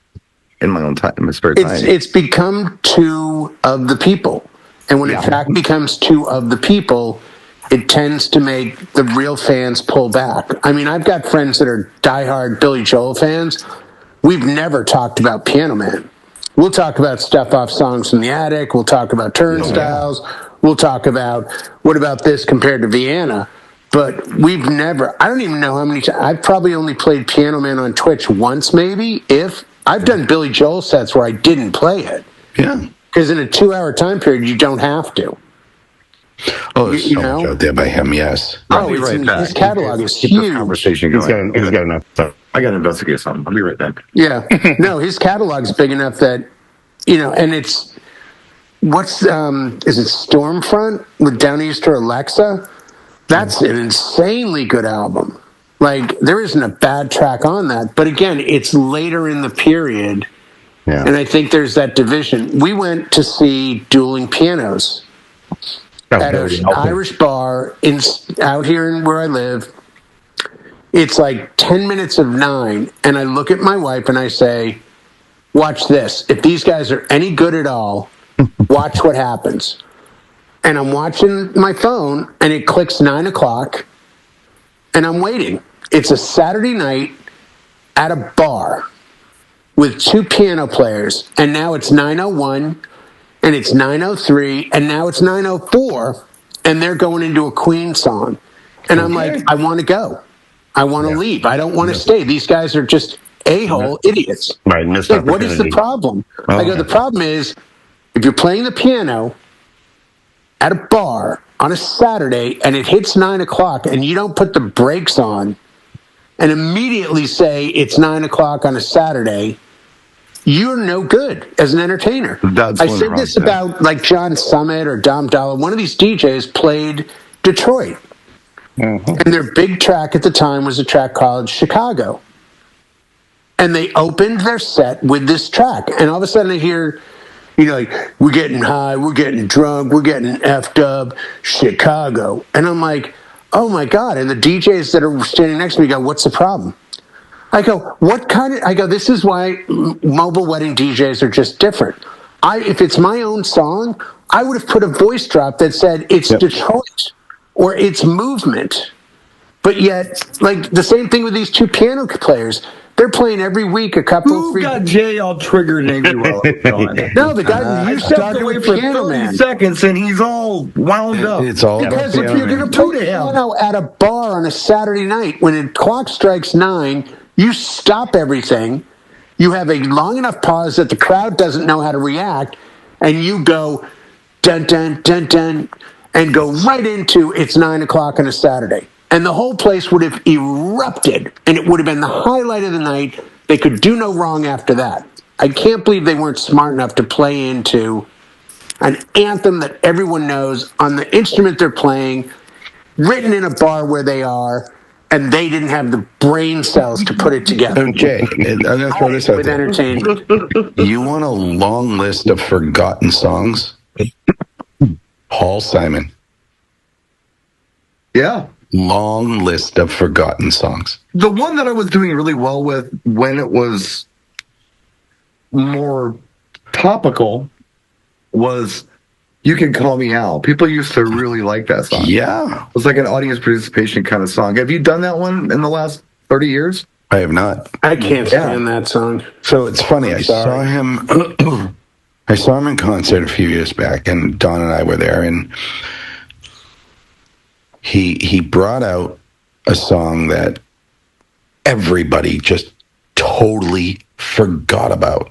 in my own time, in my spare time. It's become two of the people. And when a track becomes two of the people, it tends to make the real fans pull back. I mean, I've got friends that are diehard Billy Joel fans. We've never talked about Piano Man. We'll talk about stuff off Songs from the Attic. We'll talk about Turnstiles. We'll talk about, what about this compared to Vienna? But we've never, I don't even know how many times, I've probably only played Piano Man on Twitch once maybe, if. I've done Billy Joel sets where I didn't play it. Yeah. Because in a 2-hour time period, you don't have to. Oh, there's so much out there by him, yes. I'll be right back. His catalog is huge. Conversation going. He's got enough stuff. I got to investigate something. I'll be right back. Yeah. No, his catalog's big enough that, and it's, is it Stormfront with Downeaster Alexa? That's an insanely good album. Like, there isn't a bad track on that. But again, it's later in the period. Yeah. And I think there's that division. We went to see Dueling Pianos at an Irish bar out here where I live. It's like 10 minutes of 9. And I look at my wife and I say, watch this. If these guys are any good at all, watch what happens. And I'm watching my phone and it clicks 9 o'clock and I'm waiting. It's a Saturday night at a bar with 2 piano players, and now it's 9:01, and it's 9:03, and now it's 9:04, and they're going into a Queen song. And I'm like, I want to go. I want to leave. I don't want to stay. These guys are just a-hole idiots. Right, missed like, what is the problem? I go, the problem is, if you're playing the piano at a bar on a Saturday, and it hits 9 o'clock, and you don't put the brakes on, and immediately say it's 9 o'clock on a Saturday, you're no good as an entertainer. I said this about like John Summit or Dom Dollar. One of these DJs played Detroit. And their big track at the time was a track called Chicago. And they opened their set with this track. And all of a sudden I hear, like, we're getting high, we're getting drunk, we're getting effed up, Chicago. And I'm like, oh my God. And the DJs that are standing next to me go, what's the problem? I go, this is why mobile wedding DJs are just different. If it's my own song, I would have put a voice drop that said it's Detroit or it's movement. But yet, like the same thing with these 2 piano players. They're playing every week a couple of Who got Jay all triggered maybe while I was going? No, the guy you started with for Piano 30 Man. seconds and he's all wound up. It's all because if you're going to play piano at a bar on a Saturday night when the clock strikes 9, you stop everything. You have a long enough pause that the crowd doesn't know how to react, and you go dun dun dun dun and go right into it's 9 o'clock on a Saturday. And the whole place would have erupted, and it would have been the highlight of the night. They could do no wrong after that. I can't believe they weren't smart enough to play into an anthem that everyone knows on the instrument they're playing, written in a bar where they are, and they didn't have the brain cells to put it together. Okay, I'm going to throw this out with there. entertainment. You want a long list of forgotten songs? Paul Simon. Yeah. long list of forgotten songs. The one that I was doing really well with when it was more topical was You Can Call Me Al. People used to really like that song. Yeah. It was like an audience participation kind of song. Have you done that one in the last 30 years? I have not. I can't stand that song. So it's funny. I saw him in concert a few years back, and Don and I were there, and he brought out a song that everybody just totally forgot about.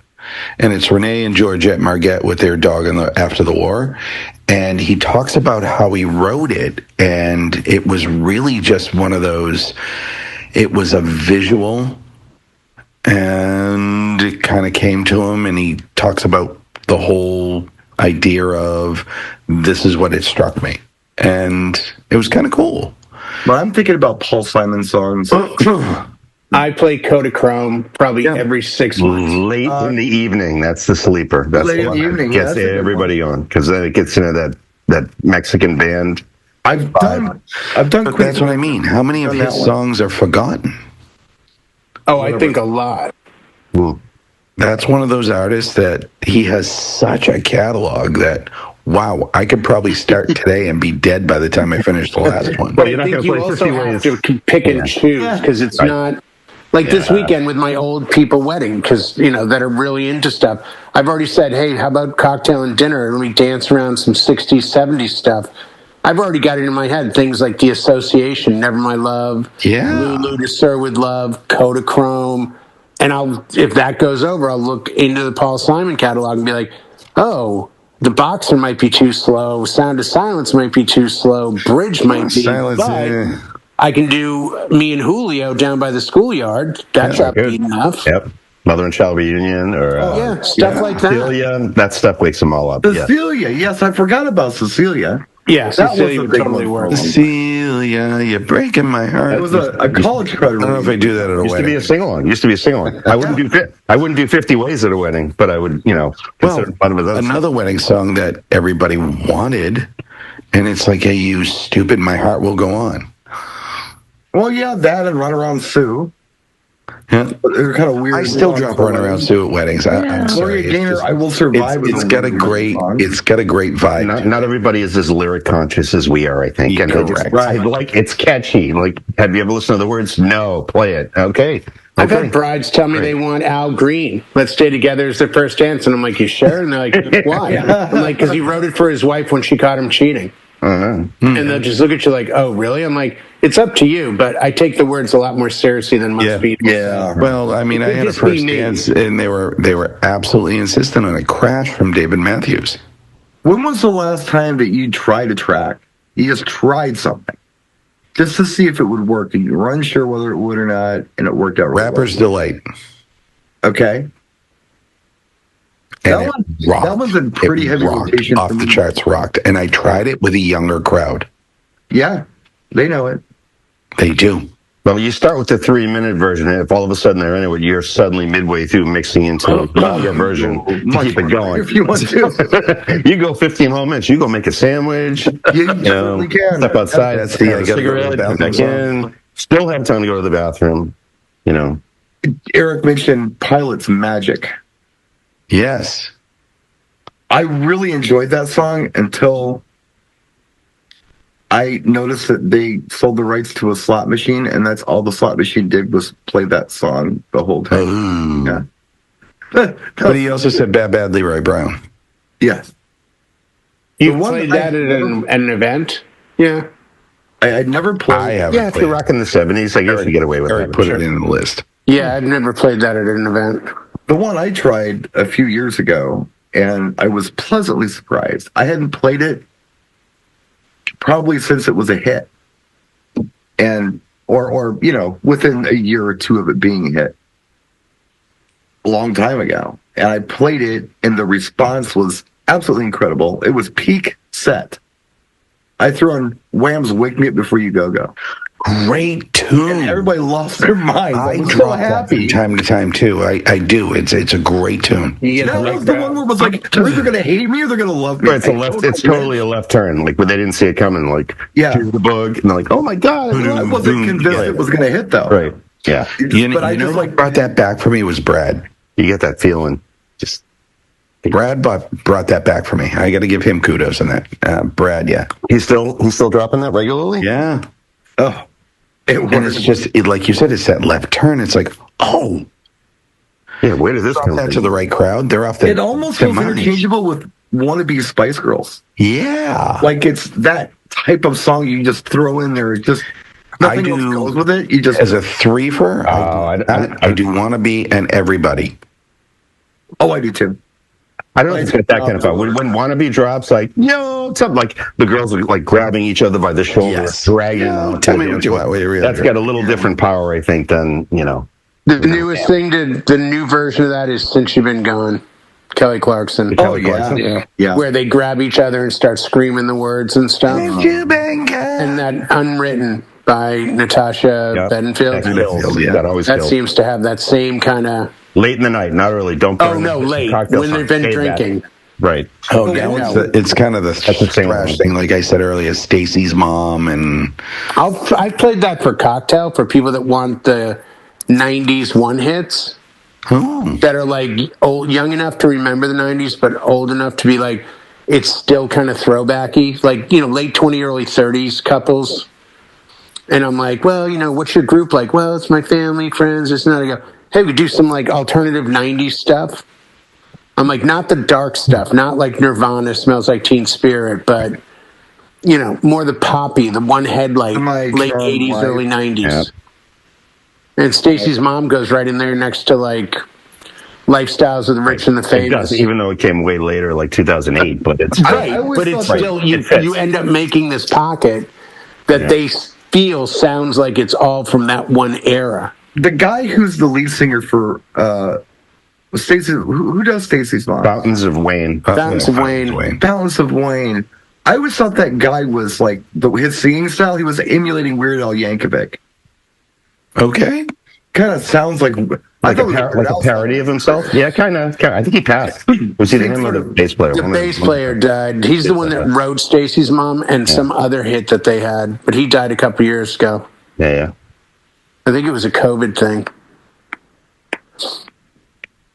And it's Renee and Georgette Marget with their dog after the war. And he talks about how he wrote it, and it was really just one of those, it was a visual, and it kind of came to him, and he talks about the whole idea of this is what it struck me. And it was kind of cool. But I'm thinking about Paul Simon songs. I play Kodachrome probably every 6 months. Late in the evening, that's the sleeper. That's Late the in one the that evening, gets yeah, everybody on, because then it gets into that Mexican band. I've done But that's what I mean. How many of his songs are forgotten? Oh, I think a lot. Ooh. That's one of those artists that he has such a catalog that, wow, I could probably start today and be dead by the time I finish the last one. But I think you also have to pick and choose, because it's not like this weekend with my old people wedding, because, that are really into stuff. I've already said, hey, how about cocktail and dinner? And we dance around some 60s, 70s stuff. I've already got it in my head. Things like The Association, Never My Love, Lulu to Sir with Love, Kodachrome. And if that goes over, I'll look into the Paul Simon catalog and be like, oh, The Boxer might be too slow, Sound of Silence might be too slow, Bridge might be. But I can do Me and Julio Down by the Schoolyard. That's upbeat enough. Yep. Mother and Child Reunion, or stuff like that. Cecilia, that stuff wakes them all up. Cecilia, yes, I forgot about Cecilia. Yeah, that Cecilia would totally work. Cecilia, you're breaking my heart. It was a college credit. I don't know if I do that at a wedding. Used to be a sing-along. I wouldn't do 50 Ways at a wedding, but I would, consider one of those. Another wedding song that everybody wanted, and it's like, hey, you stupid, my heart will go on. Well, yeah, that and Run Around Sue. Yeah. They're kind of weird. I still drop Run Around Sue at weddings. I'm sorry. Gloria Gaynor, I Will Survive. It's got a great vibe. Not everybody is as lyric conscious as we are, I think. And Correct. it's catchy. Like, have you ever listened to the words? No, play it. Okay. I've had brides tell me they want Al Green. Let's Stay Together as their first dance. And I'm like, you sure? And they're like, why? I'm like, because he wrote it for his wife when she caught him cheating. And they'll just look at you like, oh, really? I'm like, it's up to you, but I take the words a lot more seriously than most people. Yeah. Well, I mean, I had a first dance, and they were absolutely insistent on a Crash from David Matthews. When was the last time that you tried a track? You just tried something just to see if it would work, and you were unsure whether it would or not, and it worked out really Rapper's Delight. Okay. And that was a pretty heavy rotation. Off the charts rocked. And I tried it with a younger crowd. Yeah, they know it. They do. Well, you start with the 3-minute version, and if all of a sudden they're into it, you're suddenly midway through mixing into a longer version to keep it going. If you want to. You go 15 whole minutes. You go make a sandwich. You certainly can. Step outside. That's the cigarette. Come back in. Still have time to go to the bathroom. Eric mentioned Pilot's Magic. Yes. I really enjoyed that song until I noticed that they sold the rights to a slot machine, and that's all the slot machine did was play that song the whole time. Ooh. Yeah. But he also said Bad Bad Leroy Brown. Yes. You played that at an event? Yeah. I'd never played. I haven't. Yeah, if you're rocking the 70s, I guess you get away with Eric that. put it in the list. Yeah, I've never played that at an event. The one I tried a few years ago, and I was pleasantly surprised. I hadn't played it probably since it was a hit, and or within a year or two of it being a hit, a long time ago. And I played it, and the response was absolutely incredible. It was peak set. I threw on Wham's "Wake Me Up Before You Go Go." Great tune. tune. And everybody lost their minds. I was so drop that happy. from time to time too. I do. It's a great tune. That was the one where it was like, they're either going to hate me or they're going to love me. Right, it's totally a left turn. Like, but they didn't see it coming. Like, to the bug, and they're like, "Oh my god!" Well, I wasn't convinced it was going to hit though. Right. Yeah. But I just like brought that back for me was Brad. You get that feeling. Just Brad brought that back for me. I got to give him kudos on that. Brad, yeah, he's still dropping that regularly. Yeah. Oh, and it's just like you said, it's that left turn. It's like, oh, yeah. Where did this come that to the right crowd? They're off the. It almost feels interchangeable with "Wannabe Spice Girls." Yeah, like it's that type of song you just throw in there. Just nothing else goes with it. You just as a threefer. I do "Wannabe" and "Everybody." Oh, I do too. I don't think it's got that kind of power. When "Wannabe" drops, like, it's something like the girls are like grabbing each other by the shoulder, dragging them. Tell me what you want. That's got a little different power, I think, than The newest thing, the new version of that is "Since You've Been Gone," Kelly Clarkson. Yeah. Where they grab each other and start screaming the words and stuff. Since you've been gone. And that "Unwritten" by Natasha Bedingfield. That seems to have that same kind of. Late in the night, not early. Don't. Oh no, late when they've been drinking. Right. Oh, it's kind of the thrash thing, like I said earlier. Stacy's mom, and I've played that for Cocktail for people that want the '90s one hits that are like young enough to remember the '90s, but old enough to be like it's still kind of throwbacky, like late 20s, early 30s couples. And I'm like, well, what's your group like? Well, it's my family, friends. It's not. I go, hey, we do some like alternative '90s stuff. I'm like, not the dark stuff, not like Nirvana, Smells Like Teen Spirit, but more the poppy, the one headlight, late '80s, early '90s. Yeah. And Stacy's mom goes right in there next to like Lifestyles of the Rich and the Famous. Even though it came way later, like 2008, but it's right. But it's still you end up making this pocket that they feel sounds like it's all from that one era. The guy who's the lead singer for Stacey, who does Stacy's mom? Fountains of Wayne. Fountains of Wayne. Fountains of Wayne. I always thought that guy was like his singing style. He was emulating Weird Al Yankovic. Okay, kind of sounds like a parody of himself. Yeah, kind of. I think he passed. Was either him or the bass player? The bass player died. He's the one that wrote Stacy's mom and some other hit that they had, but he died a couple years ago. Yeah. I think it was a COVID thing.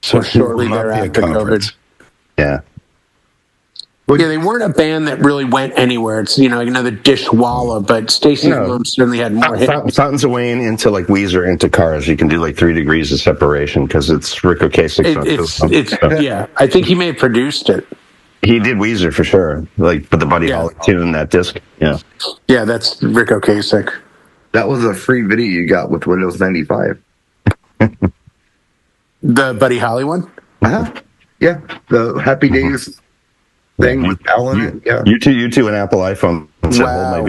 So shortly thereafter COVID. Yeah. Yeah, they weren't a band that really went anywhere. It's another Dishwalla, but Stacy's mom certainly had more hits. Fountains of Wayne into like Weezer into Cars. You can do like 3 degrees of separation because it's Rick Ocasek. Yeah, I think he may have produced it. He did Weezer for sure. Like put the Buddy Holly tune in that disc. Yeah. Yeah, that's Rick Ocasek. That was a free video you got with Windows 95. The Buddy Holly one? Yeah, the Happy Days thing with Alan. Yeah, you two, an Apple iPhone. Wow.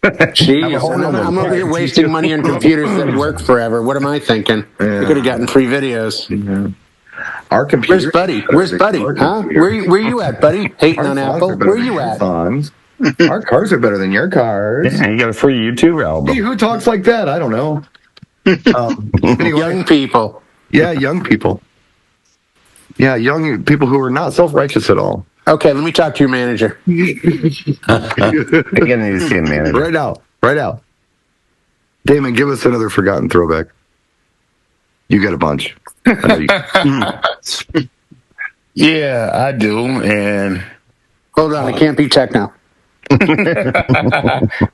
Jeez, I'm over here wasting money on computers that work forever. What am I thinking? Yeah. We could have gotten free videos. Yeah. Our computer. Where's Buddy? Huh? Where you at, Buddy? Hating on Apple? Where you at? Our cars are better than your cars. Yeah, you got a free YouTube album. Hey, who talks like that? I don't know. Anyway. Young people. Yeah, young people. Yeah, young people who are not self-righteous at all. Okay, let me talk to your manager. Again, you need to see a manager. Right out. Damon, give us another forgotten throwback. You got a bunch. Yeah, I do. And hold on, it can't be techno. No,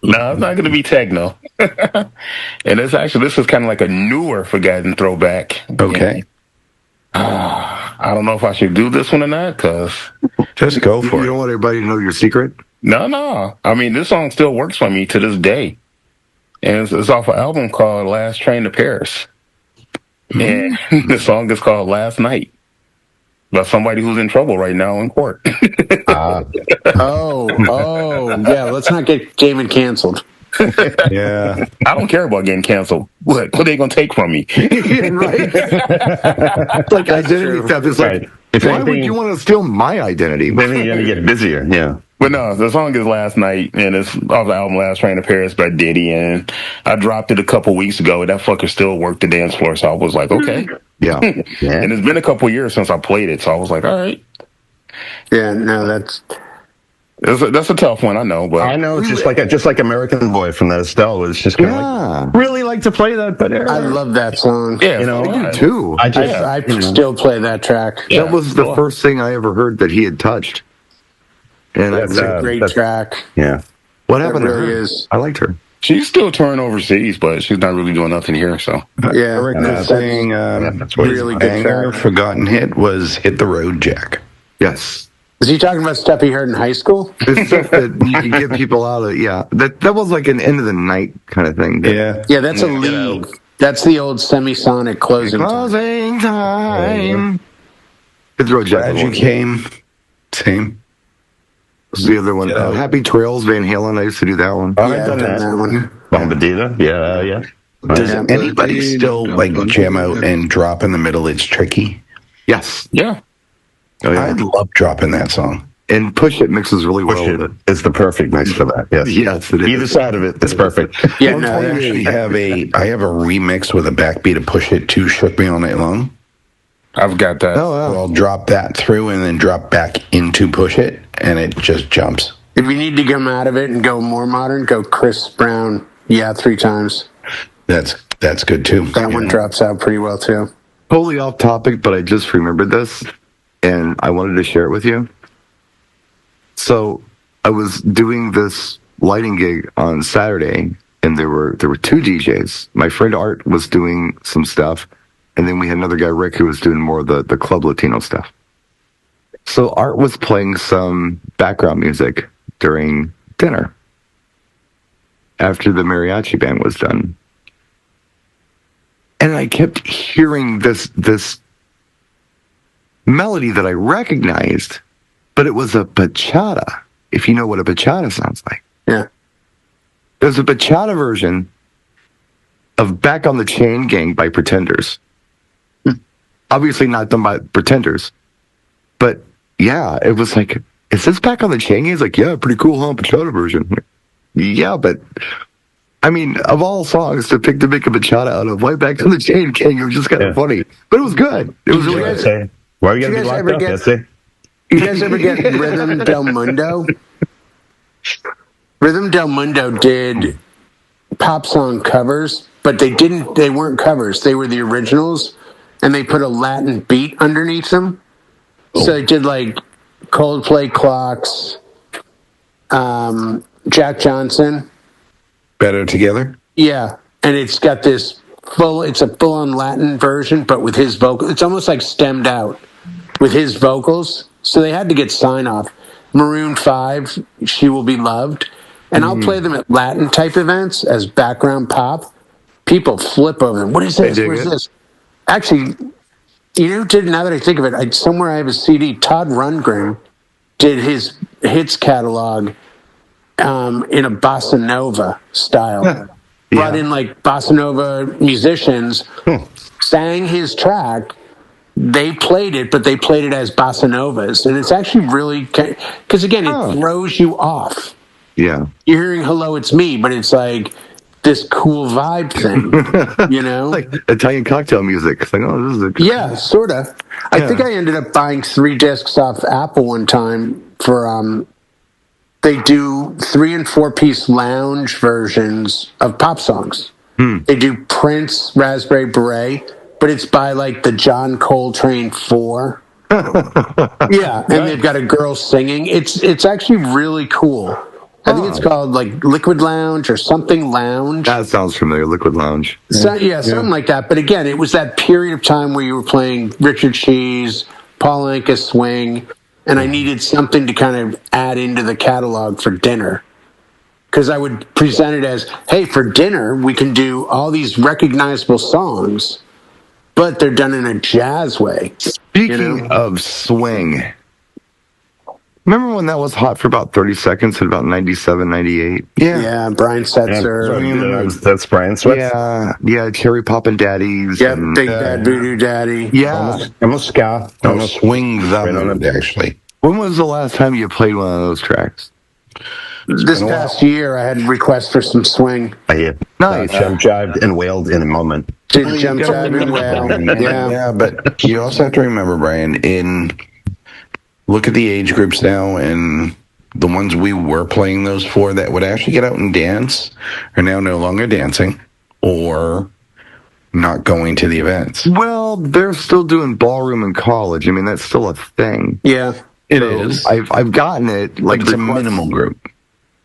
it's not going to be techno. And this is kind of like a newer forgotten throwback. Okay. I don't know if I should do this one or not, because just go for it. You don't want everybody to know your secret? No. I mean, this song still works for me to this day. And it's off an album called Last Train to Paris. And the song is called Last Night. About somebody who's in trouble right now in court. Yeah, let's not get Damon canceled. Yeah. I don't care about getting canceled. What are they going to take from me? Right? Like identity theft. It's like, why would you want to steal my identity? Then you're going to get busier, yeah. But no, the song is Last Night, and it's off the album Last Train to Paris by Diddy, and I dropped it a couple weeks ago, and that fucker still worked the dance floor, so I was like, okay. Yeah. And it's been a couple years since I played it, so I was like, all right. Yeah, no, That's a tough one, I know. But I know, it's just like American Boy from that Estelle was just kind of like, really like to play that, but I love that song. yeah, you know, I do too. I still play that track. Yeah. That was the first thing I ever heard that he had touched. And It's a great track. Yeah. what happened to really her? is. I liked her. She's still touring overseas, but she's not really doing nothing here. So Yeah, Eric was saying his really good banger, track. forgotten hit was "Hit the Road, Jack." Yes. Is he talking about stuff he heard in high school? It's stuff that you can get people out of. Yeah. That was like an end of the night kind of thing. Yeah, Yeah, that's a lead. That's the old semisonic closing time. Closing time. Hit the Road, Jack. Glad you came. Same. What's the other one? Happy Trails, Van Halen. I used to do that one. Oh, Yeah, I've done that one. Bombadita, yeah. Does anybody still like jam out and drop in the middle? It's tricky. Yes. yeah, I love dropping that song. And Push It mixes really well with it. It's the perfect mix for that. Yes. Yes, it is. Either side of it, it's perfect. Yeah, I no, actually have I have a remix with a backbeat of "Push It" to "Shook Me All Night Long." I've got that. Oh, wow. So I'll drop that through and then drop back into "Push It," and it just jumps. if you need to come out of it and go more modern, go Chris Brown. Yeah, 3 times. That's good too. That one drops out pretty well too. Totally off topic, but I just remembered this, and I wanted to share it with you. So I was doing this lighting gig on Saturday, and there were 2 DJs. My friend Art was doing some stuff, and then we had another guy, Rick, who was doing more of the Club Latino stuff. So Art was playing some background music during dinner after the mariachi band was done. And I kept hearing this melody that I recognized, but it was a bachata, if you know what a bachata sounds like. Yeah. There's a bachata version of Back on the Chain Gang by Pretenders. Obviously not done by Pretenders. But yeah, it was like, is this Back on the Chain Gang? He's like, yeah, pretty cool, huh? Bachata version. Yeah, but I mean, of all songs to make a bachata out of, why Back on the Chain Gang? It was just kind of funny. But it was good. It was really good. Why are you going to be locked up? That's it. You guys ever get Rhythm Del Mundo? Rhythm Del Mundo did pop song covers, but they weren't covers. They were the originals, and they put a Latin beat underneath them. So they did like Coldplay, Clocks, Jack Johnson. Better Together? Yeah, and it's got it's a full-on Latin version, but with his vocal. It's almost like stemmed out with his vocals. So they had to get sign-off. Maroon 5, She Will Be Loved. And I'll play them at Latin-type events as background pop. People flip over them. What is this? What is this? Actually, you know, now that I think of it, somewhere I have a CD. Todd Rundgren did his hits catalog in a bossa nova style. Brought in like bossa nova musicians, sang his track. They played it, but they played it as bossa novas, and it's actually really because again, it throws you off. Yeah, you're hearing "Hello, It's Me," but it's like this cool vibe thing, you know, like Italian cocktail music. It's like, oh, this is yeah, sort of. I think I ended up buying 3 discs off Apple one time for they do 3 and 4 piece lounge versions of pop songs. They do Prince, Raspberry Beret, but it's by like the John Coltrane 4. Yeah, and they've got a girl singing. It's actually really cool. I think it's called like Liquid Lounge or something Lounge. That sounds familiar, Liquid Lounge. So, something like that. But again, it was that period of time where you were playing Richard Cheese, Paul Anka Swing, and I needed something to kind of add into the catalog for dinner. Because I would present it as, hey, for dinner, we can do all these recognizable songs, but they're done in a jazz way. Speaking of swing, remember when that was hot for about 30 seconds in about 97, 98? Yeah, Brian Setzer. That's Brian Setzer. Yeah, Cherry Poppin' Daddies. Yep, Big Bad Voodoo Daddy. Yeah. Almost ska. Almost swing the mood, actually. When was the last time you played one of those tracks? This past year, I had requests for some swing. I hear. Nice. Jump, jived, and wailed in a moment. Did jump, jive, and wail. Yeah, but you also have to remember, Brian, look at the age groups now, and the ones we were playing those for that would actually get out and dance are now no longer dancing or not going to the events. Well, they're still doing ballroom in college. I mean, that's still a thing. Yeah. It is. I've gotten it. Like, But it's a minimal group.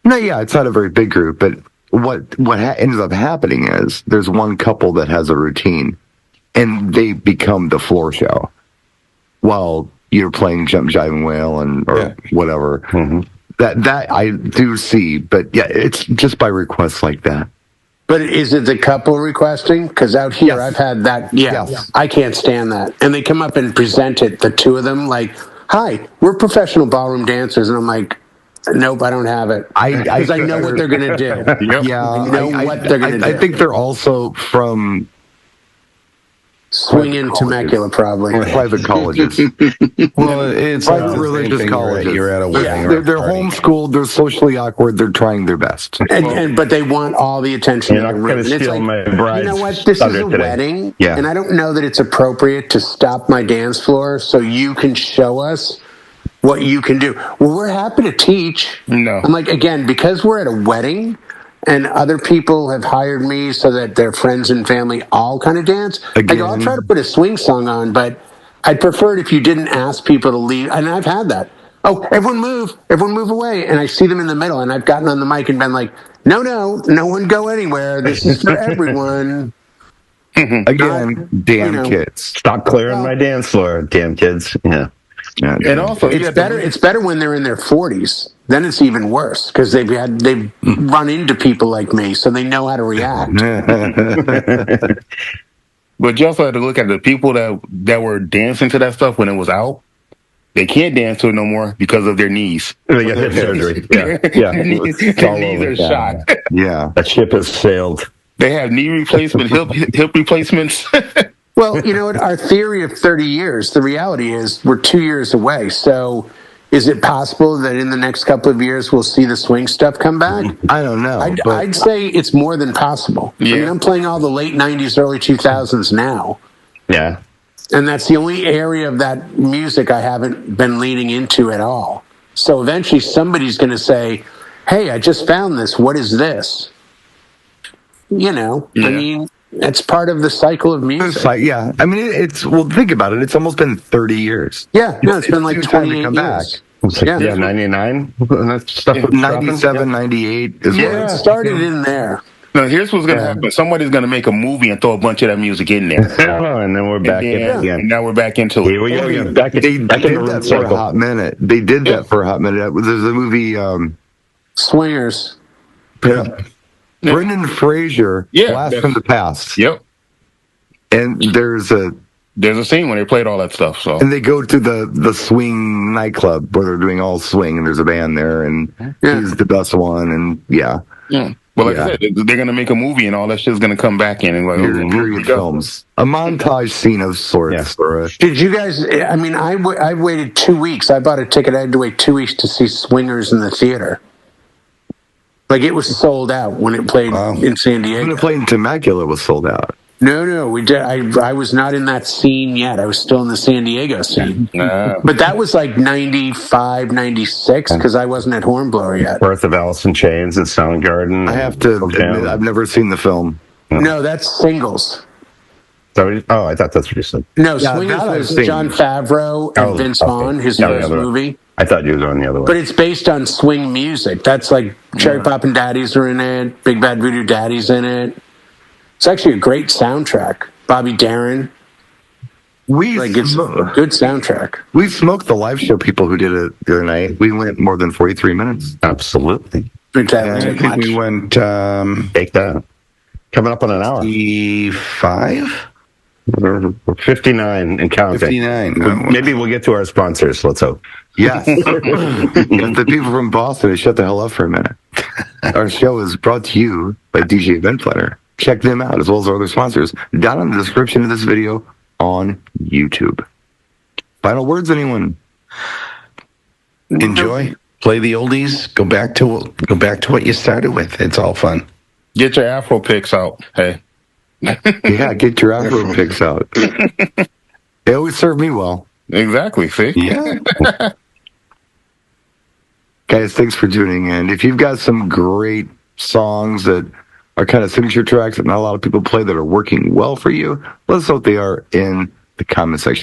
No, yeah, it's not a very big group, but what ends up happening is there's one couple that has a routine, and they become the floor show while you're playing jump, jive, and wail or whatever. Mm-hmm. That I do see, but yeah, it's just by requests like that. But is it the couple requesting? Because out here, Yes. I've had that. Yeah, Yes. I can't stand that. And they come up and present it, the two of them, like, hi, we're professional ballroom dancers. And I'm like, nope, I don't have it. Because I know what they're going to do. Yeah, I know what they're going to do. I think they're also from Swing in Temecula, probably. private colleges. Well, it's Private the same religious thing. colleges. You're at a wedding. Yeah. or a They're party. homeschooled. They're socially awkward. They're trying their best. But they want all the attention You're in the not room. going to And it's steal like, my bride's you know what? This is thunder a today. wedding, Yeah. and I don't know that it's appropriate to stop my dance floor so you can show us what you can do. Well, we're happy to teach. No. I'm like, again, because we're at a wedding and other people have hired me so that their friends and family all kind of dance. Again. I'll try to put a swing song on, but I'd prefer it if you didn't ask people to leave. And I've had that. Oh, everyone move away. And I see them in the middle, and I've gotten on the mic and been like, no one go anywhere. This is for everyone. Again, damn kids. Stop clearing my dance floor, damn kids. Yeah. Yeah, And also, It's better. It's better when they're in their 40s. Then it's even worse because they've run into people like me, so they know how to react. But you also have to look at the people that were dancing to that stuff when it was out. They can't dance to it no more because of their knees. They got hip surgery. Yeah. Yeah. Their knees, It's their all knees over. are Yeah. shot. yeah. That ship has sailed. They have knee replacement, hip replacements. Well, you know what? Our theory of 30 years, the reality is we're 2 years away. So is it possible that in the next couple of years we'll see the swing stuff come back? I don't know. I'd say it's more than possible. Yeah. I mean, I'm playing all the late 90s, early 2000s now. Yeah. And that's the only area of that music I haven't been leaning into at all. So eventually somebody's going to say, hey, I just found this. What is this? You know, I mean, it's part of the cycle of music. It's like, yeah. I mean, well, think about it. It's almost been 30 years. Yeah, no, it's been like due time to 28 come years. It's like, Yeah. 99. And that stuff was dropping. 97, 98 is Yeah, it started in there. No, here's what's going to happen. Somebody's going to make a movie and throw a bunch of that music in there. And then we're back in it And again. now we're back into it. Here we go again. Back in They the did root that for a cycle. hot minute. They did that for a hot minute. There's a movie, Swingers. Brendan Fraser, Yeah, Blast that's- from the Past. Yep. And there's a scene when they played all that stuff. So and they go to the swing nightclub where they're doing all swing, and there's a band there, and he's the best one, and yeah. Well, like I said, they're going to make a movie, and all that shit's going to come back in and like period films, a montage scene of sorts. Or Did you guys? I mean, I waited 2 weeks. I bought a ticket. I had to wait 2 weeks to see Swingers in the theater. Like it was sold out when it played in San when Diego. it played in Temecula, it was sold out. No, we did. I was not in that scene yet. I was still in the San Diego scene. But that was like 95, 96 because I wasn't at Hornblower yet. Birth of Alice in Chains and Soundgarden. I have to admit, I've never seen the film. No, that's Singles. Oh, I thought that's what you said. No, Yeah, Swingers that I've was seen. John Favreau and Vince Vaughn, his No, first the other way. movie. I thought you were going the other way. But it's based on swing music. That's like Cherry Poppin' Daddies are in it. Big Bad Voodoo Daddy's in it. It's actually a great soundtrack. Bobby Darin. It's a good soundtrack. We smoked the live show people who did it the other night. We went more than 43 minutes. Absolutely. I think we went Take that. Coming up on an hour. 55? We're 59 and counting. 59. Maybe we'll get to our sponsors. Let's hope. Yes. If the people from Boston shut the hell up for a minute. Our show is brought to you by DJ Event Planner. Check them out as well as our other sponsors down in the description of this video on YouTube. Final words, anyone? Enjoy. Play the oldies. Go back to what you started with. It's all fun. Get your Afro picks out. Hey. Yeah, get your Afro picks out. They always serve me well. Exactly. See? Yeah. Guys, thanks for tuning in. If you've got some great songs that are kind of signature tracks that not a lot of people play that are working well for you, let us know what they are in the comment section.